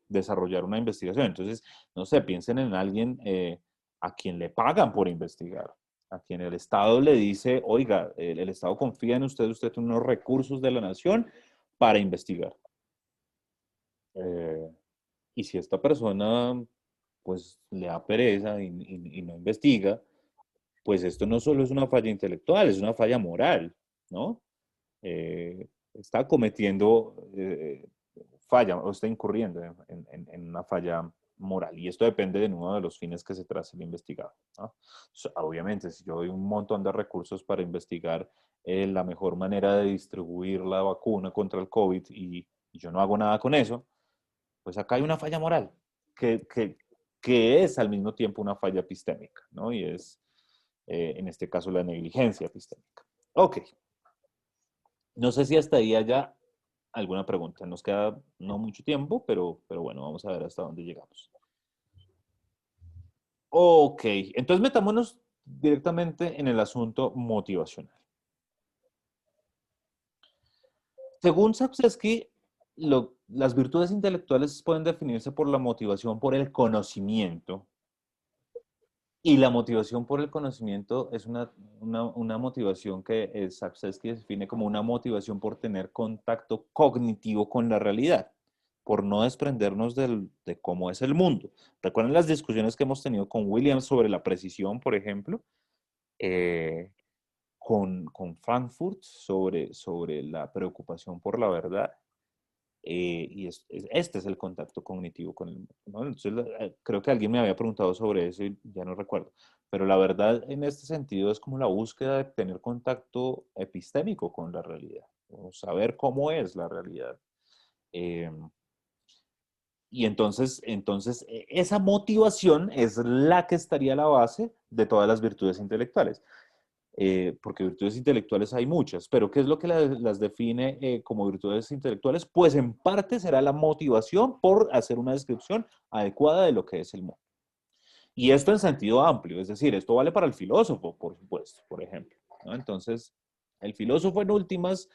desarrollar una investigación. Entonces, no sé, piensen en alguien a quien le pagan por investigar, a quien el Estado le dice, oiga, el Estado confía en usted, usted tiene unos recursos de la nación para investigar. Eh, y si esta persona pues le da pereza y no investiga, pues esto no solo es una falla intelectual, es una falla moral, ¿no? Está cometiendo falla o está incurriendo en una falla moral. Y esto depende de nuevo de los fines que se trace el investigado, ¿no? Obviamente, si yo doy un montón de recursos para investigar la mejor manera de distribuir la vacuna contra el COVID y yo no hago nada con eso, pues acá hay una falla moral que, que, que es al mismo tiempo una falla epistémica, ¿no? Y es, en este caso, la negligencia epistémica. Ok. No sé si hasta ahí haya alguna pregunta. Nos queda no mucho tiempo, pero bueno, vamos a ver hasta dónde llegamos. Ok, entonces metámonos directamente en el asunto motivacional. Según Sapolsky, las virtudes intelectuales pueden definirse por la motivación por el conocimiento. Y la motivación por el conocimiento es una motivación que Sapolsky define como una motivación por tener contacto cognitivo con la realidad, por no desprendernos de cómo es el mundo. ¿Recuerdan las discusiones que hemos tenido con Williams sobre la precisión, por ejemplo? Con Frankfurt sobre la preocupación por la verdad. Y este es el contacto cognitivo con el mundo, ¿no? Entonces, creo que alguien me había preguntado sobre eso y ya no recuerdo. Pero la verdad en este sentido es como la búsqueda de tener contacto epistémico con la realidad, o saber cómo es la realidad. Eh, y entonces, esa motivación es la que estaría a la base de todas las virtudes intelectuales. Porque virtudes intelectuales hay muchas, pero ¿qué es lo que las define como virtudes intelectuales? Pues en parte será la motivación por hacer una descripción adecuada de lo que es el mundo. Y esto en sentido amplio, es decir, esto vale para el filósofo, por supuesto, por ejemplo, ¿no? Entonces, el filósofo en últimas,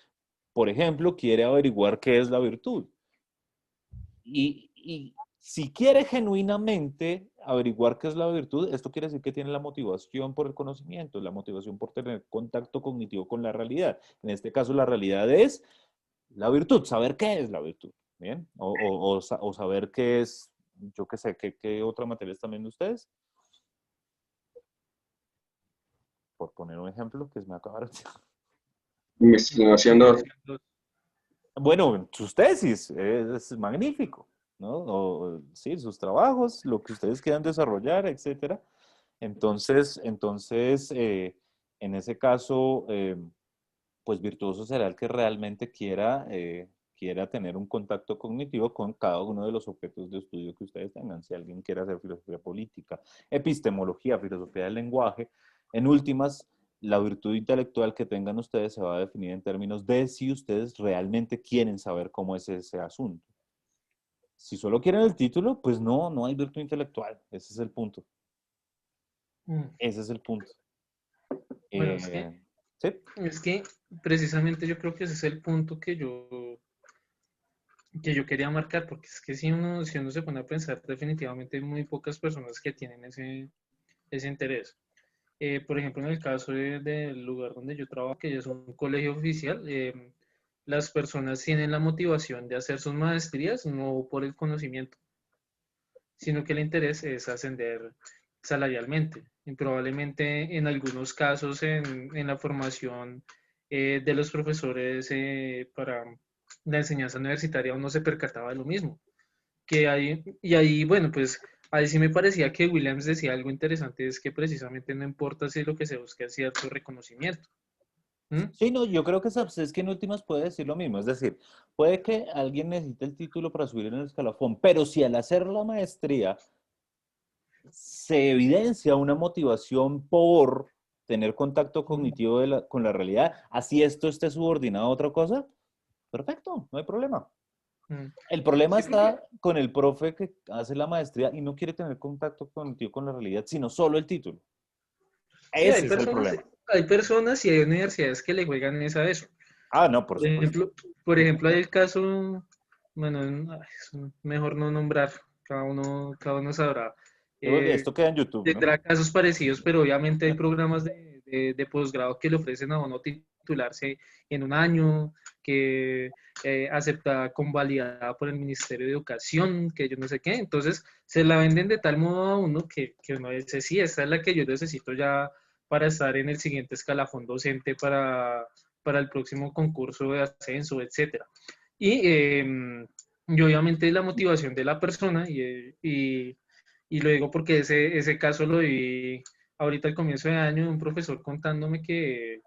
por ejemplo, quiere averiguar qué es la virtud. Y si quiere genuinamente averiguar qué es la virtud, esto quiere decir que tiene la motivación por el conocimiento, la motivación por tener contacto cognitivo con la realidad. En este caso, la realidad es la virtud, saber qué es la virtud, ¿bien? O saber qué es, yo qué sé, qué otra materia están viendo ustedes. Por poner un ejemplo que me acabaron. Investigación 2. Bueno, sus tesis es magnífico, ¿no? Sí, sus trabajos, lo que ustedes quieran desarrollar, etcétera. Entonces, en ese caso, pues virtuoso será el que realmente quiera tener un contacto cognitivo con cada uno de los objetos de estudio que ustedes tengan. Si alguien quiere hacer filosofía política, epistemología, filosofía del lenguaje, en últimas, la virtud intelectual que tengan ustedes se va a definir en términos de si ustedes realmente quieren saber cómo es ese asunto. Si solo quieren el título, pues no hay virtud intelectual. Ese es el punto. Ese es el punto. Bueno, ¿Sí? es que precisamente yo creo que ese es el punto que yo quería marcar, porque es que si uno se pone a pensar, definitivamente hay muy pocas personas que tienen ese interés. Por ejemplo, en el caso del lugar donde yo trabajo, que es un colegio oficial, las personas tienen la motivación de hacer sus maestrías no por el conocimiento, sino que el interés es ascender salarialmente. Y probablemente en algunos casos en la formación de los profesores para la enseñanza universitaria uno se percataba de lo mismo. Y ahí, bueno, pues ahí sí me parecía que Williams decía algo interesante, es que precisamente no importa si lo que se busca es cierto reconocimiento. ¿Mm? Sí, no, yo creo que es que en últimas puede decir lo mismo. Es decir, puede que alguien necesite el título para subir en el escalafón, pero si al hacer la maestría se evidencia una motivación por tener contacto cognitivo con la realidad, así esto esté subordinado a otra cosa, perfecto, no hay problema. Mm. El problema Sí, porque está con el profe que hace la maestría y no quiere tener contacto cognitivo con la realidad, sino solo el título. sí, Ese es el problema. hay personas y hay universidades que le juegan es a eso. Ah, no, por Por supuesto. ejemplo, por ejemplo, hay el caso, bueno, mejor no nombrar, cada uno sabrá. Esto queda en YouTube, ¿no? Tendrá casos parecidos, pero obviamente hay programas de posgrado que le ofrecen a uno titularse en un año, que acepta convalidada por el Ministerio de Educación, que yo no sé qué. Entonces, se la venden de tal modo a uno que uno dice, sí, esta es la que yo necesito ya para estar en el siguiente escalafón docente para el próximo concurso de ascenso, etcétera. Y obviamente la motivación de la persona y lo digo porque ese caso lo vi ahorita al comienzo de año de un profesor contándome que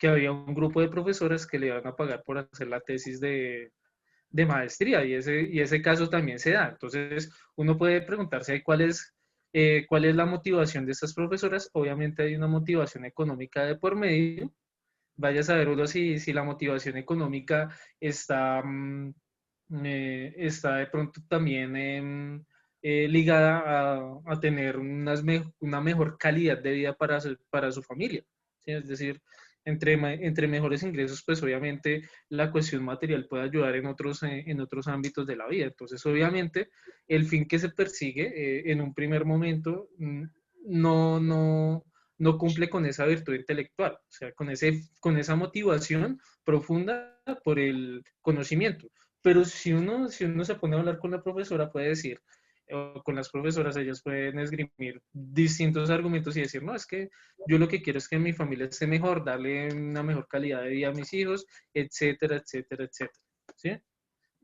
había un grupo de profesoras que le iban a pagar por hacer la tesis de maestría y ese caso también se da. Entonces, uno puede preguntarse ahí cuál es la motivación de estas profesoras. Obviamente hay una motivación económica de por medio. Vaya a saber uno si la motivación económica está, está de pronto también ligada a tener una mejor calidad de vida para su familia. ¿Sí? Es decir, entre mejores ingresos, pues obviamente la cuestión material puede ayudar en otros ámbitos de la vida. Entonces, obviamente, el fin que se persigue en un primer momento no, no, no cumple con esa virtud intelectual, o sea, con esa motivación profunda por el conocimiento. Pero si uno se pone a hablar con la profesora, puede decir, o con las profesoras, ellas pueden esgrimir distintos argumentos y decir, no, es que yo lo que quiero es que mi familia esté mejor, darle una mejor calidad de vida a mis hijos, etcétera, etcétera, etcétera. ¿Sí?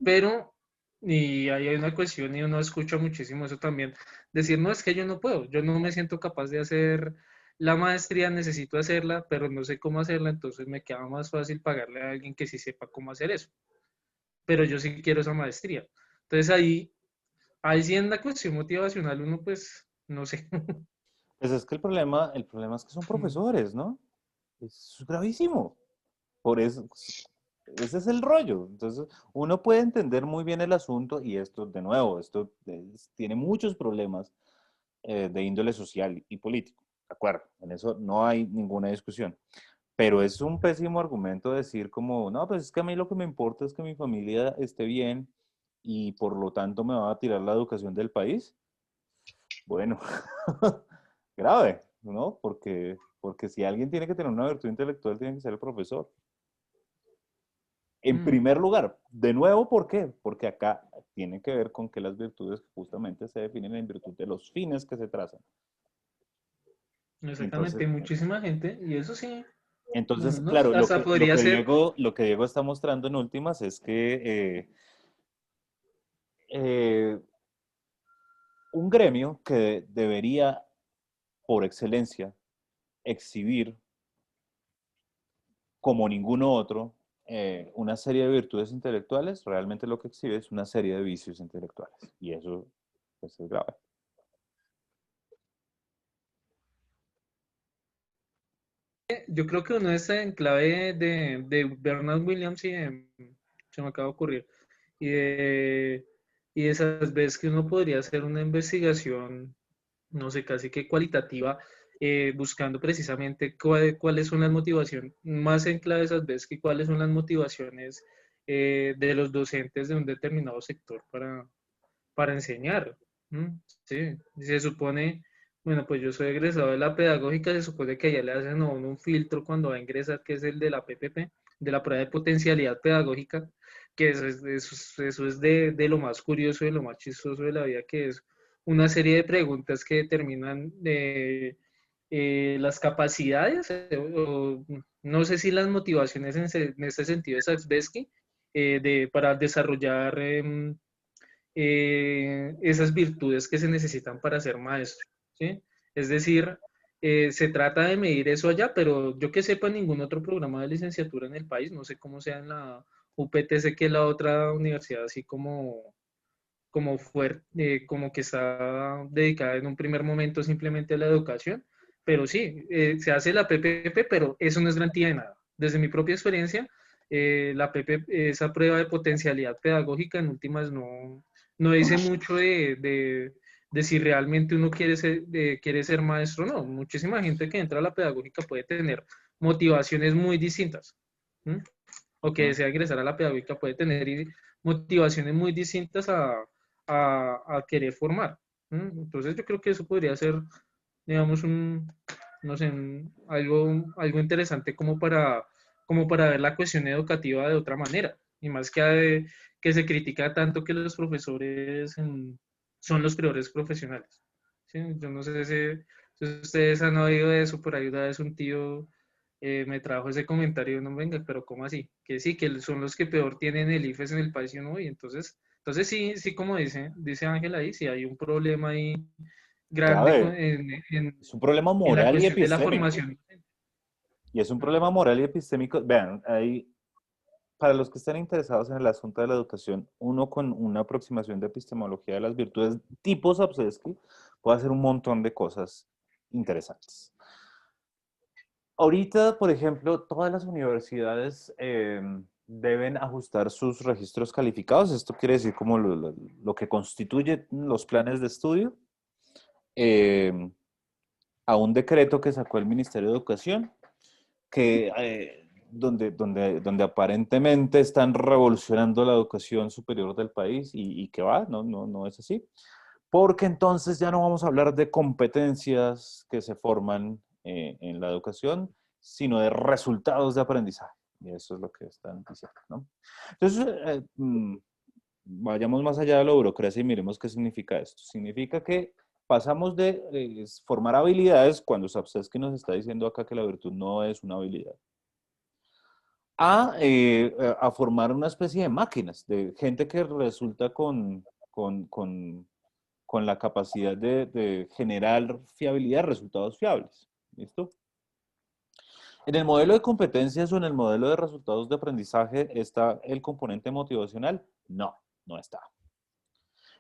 Pero, y ahí hay una cuestión y uno escucha muchísimo eso también, decir, no, es que yo no puedo, yo no me siento capaz de hacer la maestría, necesito hacerla, pero no sé cómo hacerla, entonces me queda más fácil pagarle a alguien que sí sepa cómo hacer eso, pero yo sí quiero esa maestría. Entonces ahí sí en la cuestión motivacional uno pues, no sé. Pues es que el problema es que son profesores, ¿no? Es gravísimo. Por eso, ese es el rollo. Entonces, uno puede entender muy bien el asunto y esto, de nuevo, tiene muchos problemas de índole social y político. De acuerdo, en eso no hay ninguna discusión. Pero es un pésimo argumento decir como, no, pues es que a mí lo que me importa es que mi familia esté bien y por lo tanto me va a tirar la educación del país. Bueno, grave, ¿no? Porque si alguien tiene que tener una virtud intelectual, tiene que ser el profesor. En primer lugar, de nuevo, ¿por qué? Porque acá tiene que ver con que las virtudes justamente se definen en virtud de los fines que se trazan. Exactamente, Entonces, muchísima gente, y eso sí, entonces no, claro, lo hasta que, lo podría que ser, Diego, lo que Diego está mostrando en últimas es que eh, un gremio que debería, por excelencia, exhibir como ninguno otro una serie de virtudes intelectuales, realmente lo que exhibe es una serie de vicios intelectuales. Y eso pues, es grave. yo creo que uno está en clave de Bernard Williams se me acaba de ocurrir, y de esas veces que uno podría hacer una investigación, no sé, casi que cualitativa, buscando precisamente cuáles son las motivaciones, más en clave esas veces que cuáles son las motivaciones de los docentes de un determinado sector para enseñar. ¿Mm? Sí, se supone, bueno, pues yo soy egresado de la pedagógica, se supone que allá le hacen a uno un filtro cuando va a ingresar, que es el de la PPP, de la prueba de potencialidad pedagógica, que eso es de lo más curioso, de lo más chistoso de la vida, que es una serie de preguntas que determinan las capacidades, o no sé si las motivaciones en este sentido de Saxbesky, para desarrollar esas virtudes que se necesitan para ser maestro, ¿sí? Es decir, se trata de medir eso allá, pero yo que sepa ningún otro programa de licenciatura en el país, no sé cómo sea en la UPTC, que es la otra universidad así como fuerte, como que está dedicada en un primer momento simplemente a la educación, pero sí, se hace la PPP, pero eso no es garantía de nada. Desde mi propia experiencia, la PP, esa prueba de potencialidad pedagógica en últimas no dice mucho de si realmente uno quiere ser maestro o no. Muchísima gente que entra a la pedagógica puede tener motivaciones muy distintas, ¿m? O que ¿Mm? desea ingresar a la pedagógica puede tener motivaciones muy distintas a querer formar. ¿M? Entonces yo creo que eso podría ser, digamos, no sé, algo interesante como para ver la cuestión educativa de otra manera. Y más que se critica tanto que los profesores son los peores profesionales. ¿Sí? Yo no sé si ustedes han oído de eso, por ahí una vez un tío me trajo ese comentario, no venga, pero ¿cómo así? Que sí, que son los que peor tienen el IFES en el país, ¿no? Y entonces sí, como dice Ángel ahí, sí hay un problema ahí grande Grave. Es un problema en la moral y cuestión de la epistémico. formación. Y es un problema moral y epistémico. Vean, hay, para los que están interesados en el asunto de la educación, uno con una aproximación de epistemología de las virtudes tipo Sapolsky puede hacer un montón de cosas interesantes. Ahorita, por ejemplo, todas las universidades deben ajustar sus registros calificados. Esto quiere decir como lo que constituye los planes de estudio eh, a un decreto que sacó el Ministerio de Educación, que, donde aparentemente están revolucionando la educación superior del país y que va, no es así. Porque entonces ya no vamos a hablar de competencias que se forman en la educación, sino de resultados de aprendizaje. Y eso es lo que están diciendo, ¿no? Entonces, vayamos más allá de la burocracia y miremos qué significa esto. Significa que pasamos de formar habilidades, cuando Sapolsky nos está diciendo acá que la virtud no es una habilidad, a formar una especie de máquinas, de gente que resulta con la capacidad de generar fiabilidad, resultados fiables. ¿Listo? En el modelo de competencias o en el modelo de resultados de aprendizaje, ¿está el componente motivacional? No, no está.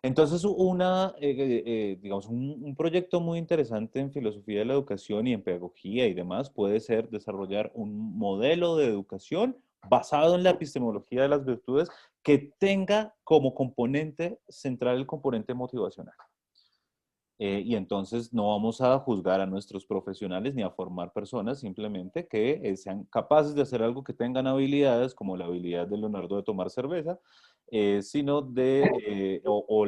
Entonces, digamos, un proyecto muy interesante en filosofía de la educación y en pedagogía y demás puede ser desarrollar un modelo de educación basado en la epistemología de las virtudes que tenga como componente central el componente motivacional. Y entonces no vamos a juzgar a nuestros profesionales ni a formar personas simplemente que sean capaces de hacer algo, que tengan habilidades como la habilidad de Leonardo de tomar cerveza, sino o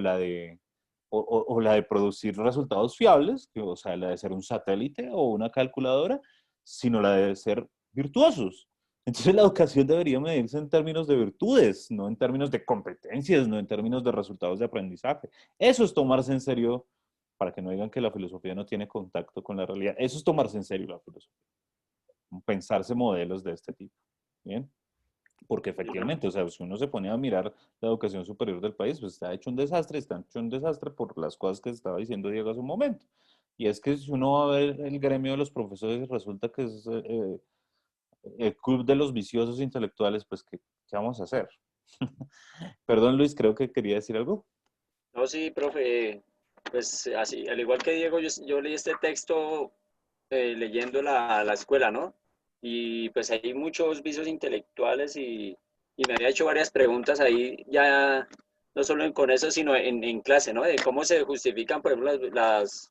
o la de producir resultados fiables, o sea, la de ser un satélite o una calculadora, sino la de ser virtuosos. Entonces la educación debería medirse en términos de virtudes, no en términos de competencias, no en términos de resultados de aprendizaje. Eso es tomarse en serio, para que no digan que la filosofía no tiene contacto con la realidad. Eso es tomarse en serio la filosofía. Pensarse modelos de este tipo. ¿Bien? Porque efectivamente, o sea, si uno se pone a mirar la educación superior del país, pues está hecho un desastre, está hecho un desastre por las cosas que estaba diciendo Diego hace un momento. Y es que si uno va a ver el gremio de los profesores, resulta que es el club de los viciosos intelectuales, pues ¿qué vamos a hacer? Perdón, Luis, creo que quería decir algo. No, sí, profe, pues así, al igual que Diego, yo leí este texto leyendo la escuela, ¿no? Y pues hay muchos vicios intelectuales y me había hecho varias preguntas ahí, ya no solo con eso, sino en clase, ¿no? De cómo se justifican, por ejemplo, esas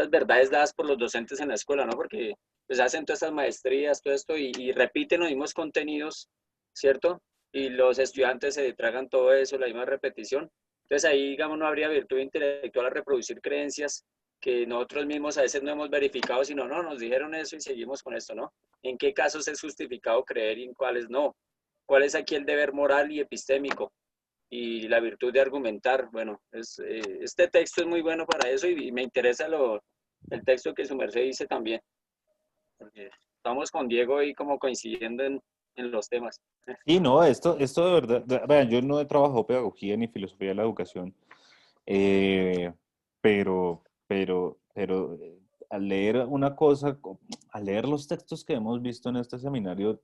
verdades dadas por los docentes en la escuela, ¿no? Porque pues hacen todas estas maestrías, todo esto, y repiten los mismos contenidos, ¿cierto? Y los estudiantes se tragan todo eso, la misma repetición. Entonces ahí, digamos, no habría virtud intelectual a reproducir creencias que nosotros mismos a veces no hemos verificado, sino no, nos dijeron eso y seguimos con esto, ¿no? ¿En qué casos es justificado creer y en cuáles no? ¿Cuál es aquí el deber moral y epistémico? Y la virtud de argumentar. Bueno, este texto es muy bueno para eso y me interesa el texto que su merced dice también. Porque estamos con Diego ahí como coincidiendo en los temas. Sí, no, esto de verdad, vean, yo no he trabajado pedagogía ni filosofía de la educación, eh, pero al leer una cosa, al leer los textos que hemos visto en este seminario,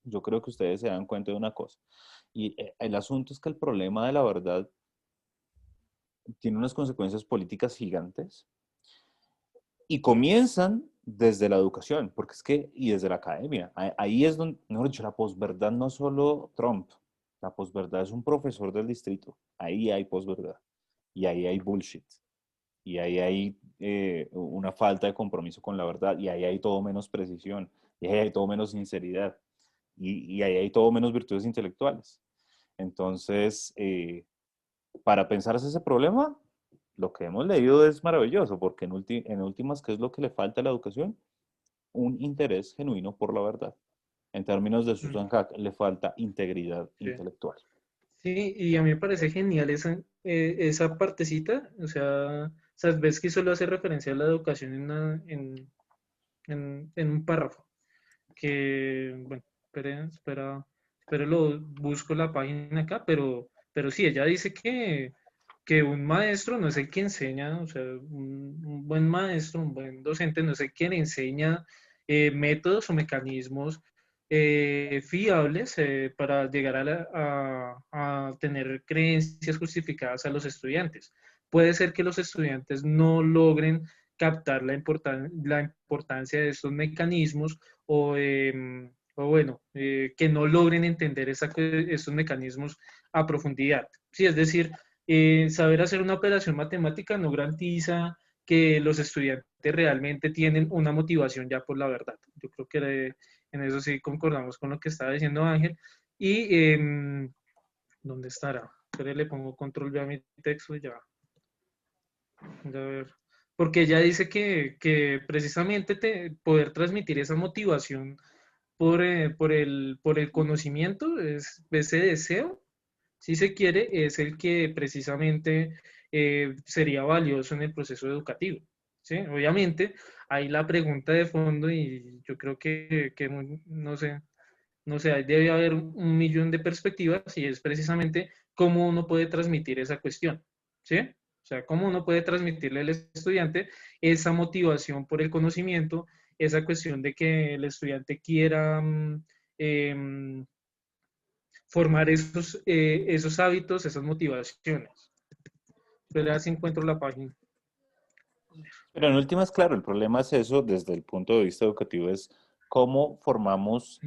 yo creo que ustedes se dan cuenta de una cosa. Y el asunto es que el problema de la verdad tiene unas consecuencias políticas gigantes y comienzan desde la educación, porque es que, y desde la academia. Ahí es donde, mejor dicho, la posverdad no es solo Trump, la posverdad es un profesor del distrito. Ahí hay posverdad. Y ahí hay bullshit. Y ahí hay una falta de compromiso con la verdad. Y ahí hay todo menos precisión. Y ahí hay todo menos sinceridad. Y ahí hay todo menos virtudes intelectuales. Entonces, para pensarse ese problema, lo que hemos leído es maravilloso, porque en últimas, ¿qué es lo que le falta a la educación? Un interés genuino por la verdad. En términos de Susan Hack, le falta integridad Sí. intelectual. Sí, y a mí me parece genial esa partecita, o sea, Sarsbeski solo hace referencia a la educación en un párrafo, que, bueno, espera, busco la página acá, pero sí, ella dice que un maestro no es el que enseña, o sea, un buen maestro, un buen docente no es el quien enseña métodos o mecanismos fiables para llegar a tener creencias justificadas a los estudiantes. Puede ser que los estudiantes no logren captar la importancia de estos mecanismos o bueno, que no logren entender estos mecanismos a profundidad. Sí, es decir, saber hacer una operación matemática no garantiza que los estudiantes realmente tienen una motivación ya por la verdad. Yo creo que en eso sí concordamos con lo que estaba diciendo Ángel. Y, ¿dónde estará? Pero le pongo control ya a mi texto y ya. A ver. Porque ella dice que precisamente poder transmitir esa motivación por el conocimiento, ese deseo, si se quiere, es el que precisamente sería valioso en el proceso educativo. ¿Sí? Obviamente, hay la pregunta de fondo y yo creo que no sé, ahí debe haber un millón de perspectivas y es precisamente cómo uno puede transmitir esa cuestión. ¿Sí? O sea, cómo uno puede transmitirle al estudiante esa motivación por el conocimiento, esa cuestión de que el estudiante quiera formar esos hábitos, esas motivaciones. Pero si encuentro la página. Pero en últimas, claro, el problema es eso desde el punto de vista educativo, es cómo formamos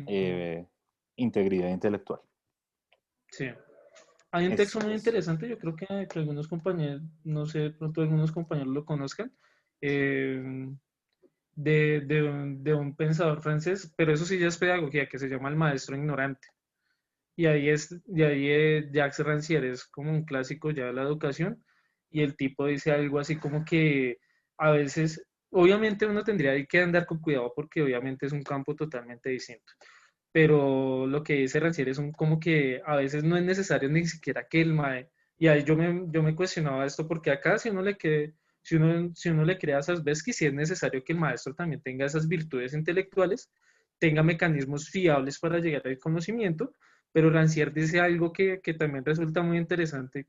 integridad intelectual. Sí. Hay un texto muy interesante, yo creo que algunos compañeros, no sé, de pronto algunos compañeros lo conozcan, de un pensador francés, pero eso sí ya es pedagogía, que se llama El Maestro Ignorante. Y ahí Jacques Rancière es como un clásico ya de la educación. y el tipo dice algo así como que a veces, obviamente uno tendría que andar con cuidado porque obviamente es un campo totalmente distinto, pero lo que dice Rancière es como que a veces no es necesario ni siquiera que el mae, y ahí yo me cuestionaba esto porque acá si uno le crea a Sasbesky, si es necesario que el maestro también tenga esas virtudes intelectuales, tenga mecanismos fiables para llegar al conocimiento, pero Rancière dice algo que también resulta muy interesante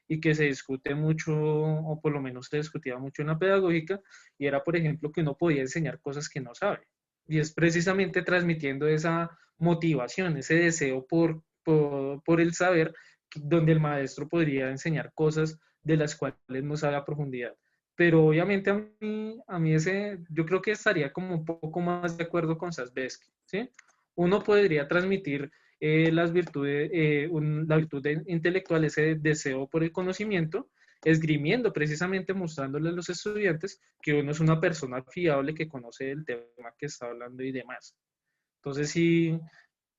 y que se discute mucho, o por lo menos se discutía mucho en la pedagógica, y era, por ejemplo, que uno podía enseñar cosas que no sabe. Y es precisamente transmitiendo esa motivación, ese deseo por el saber, donde el maestro podría enseñar cosas de las cuales no sabe a profundidad. Pero obviamente yo creo que estaría como un poco más de acuerdo con Sasbesky, ¿sí? Uno podría transmitir las virtudes, la virtud intelectual, ese deseo por el conocimiento, esgrimiendo precisamente, mostrándole a los estudiantes que uno es una persona fiable que conoce el tema que está hablando y demás. Entonces, sí,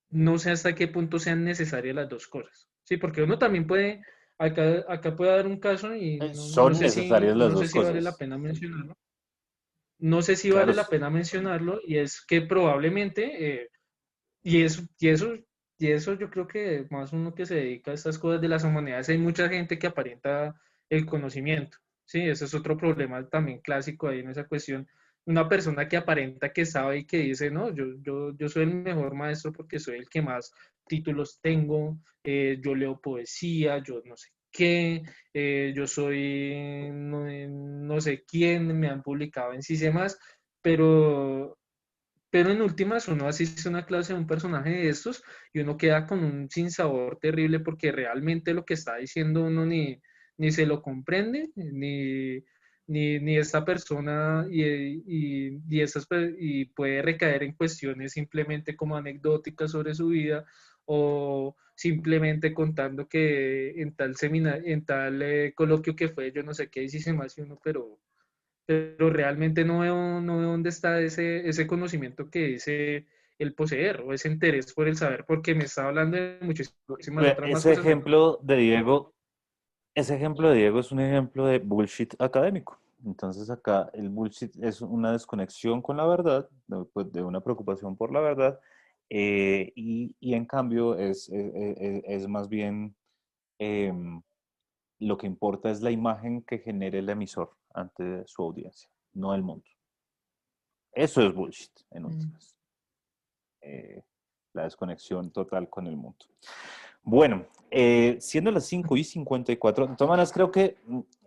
no sé hasta qué punto sean necesarias las dos cosas. Sí, porque uno también puede, acá puede dar un caso y Son necesarias las no sé dos si vale la cosas. pena mencionarlo. No sé si Claro, vale la pena mencionarlo, y es que probablemente, y eso, y eso, y eso yo creo que más uno que se dedica a estas cosas de las humanidades, hay mucha gente que aparenta el conocimiento, ¿sí? Ese es otro problema también clásico ahí en esa cuestión. Una persona que aparenta que sabe y que dice, no, yo soy el mejor maestro porque soy el que más títulos tengo, yo leo poesía, yo no sé qué, yo soy no sé quién, me han publicado en sí más, pero en últimas uno asiste a una clase de un personaje de estos y uno queda con un sinsabor terrible porque realmente lo que está diciendo uno ni se lo comprende, ni esta persona y puede recaer en cuestiones simplemente como anecdóticas sobre su vida o simplemente contando que en tal seminario, en tal coloquio que fue, yo no sé qué dice más y uno, pero realmente no veo dónde está ese conocimiento que dice el poseer o ese interés por el saber, porque me está hablando de muchísimas Vea, otras más cosas. Pero ese ejemplo de Diego es un ejemplo de bullshit académico. Entonces acá el bullshit es una desconexión con la verdad, pues, de una preocupación por la verdad, y en cambio es más bien em, lo que importa es la imagen que genere el emisor ante su audiencia, no el mundo. Eso es bullshit, en últimas. Eh, la desconexión total con el mundo. Bueno, siendo las 5:54, de todas maneras creo que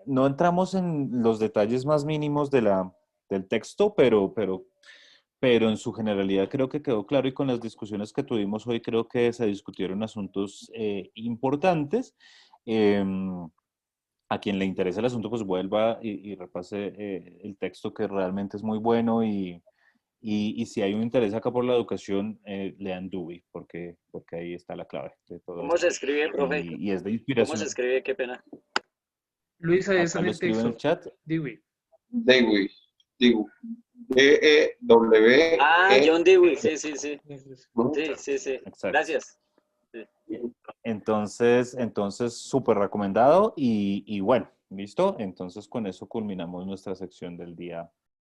no entramos en los detalles más mínimos del texto, pero en su generalidad creo que quedó claro y con las discusiones que tuvimos hoy creo que se discutieron asuntos importantes. A quien le interesa el asunto, pues vuelva y repase el texto que realmente es muy bueno y si hay un interés acá por la educación, lean Dewey, porque ahí está la clave de todo ¿Cómo se esto. escribe, profe? Y es de ¿Cómo se inspiración. escribe? Qué pena. Luis, ahí está Acá en lo el escribo en el texto, chat. Dewey. Dewey, digo, D-E-W-E. Ah, John Dewey. Sí, sí, sí. ¿No? Sí, sí, sí. Exacto. Gracias. Sí. Entonces súper recomendado y bueno, ¿listo? Entonces con eso culminamos nuestra sección del día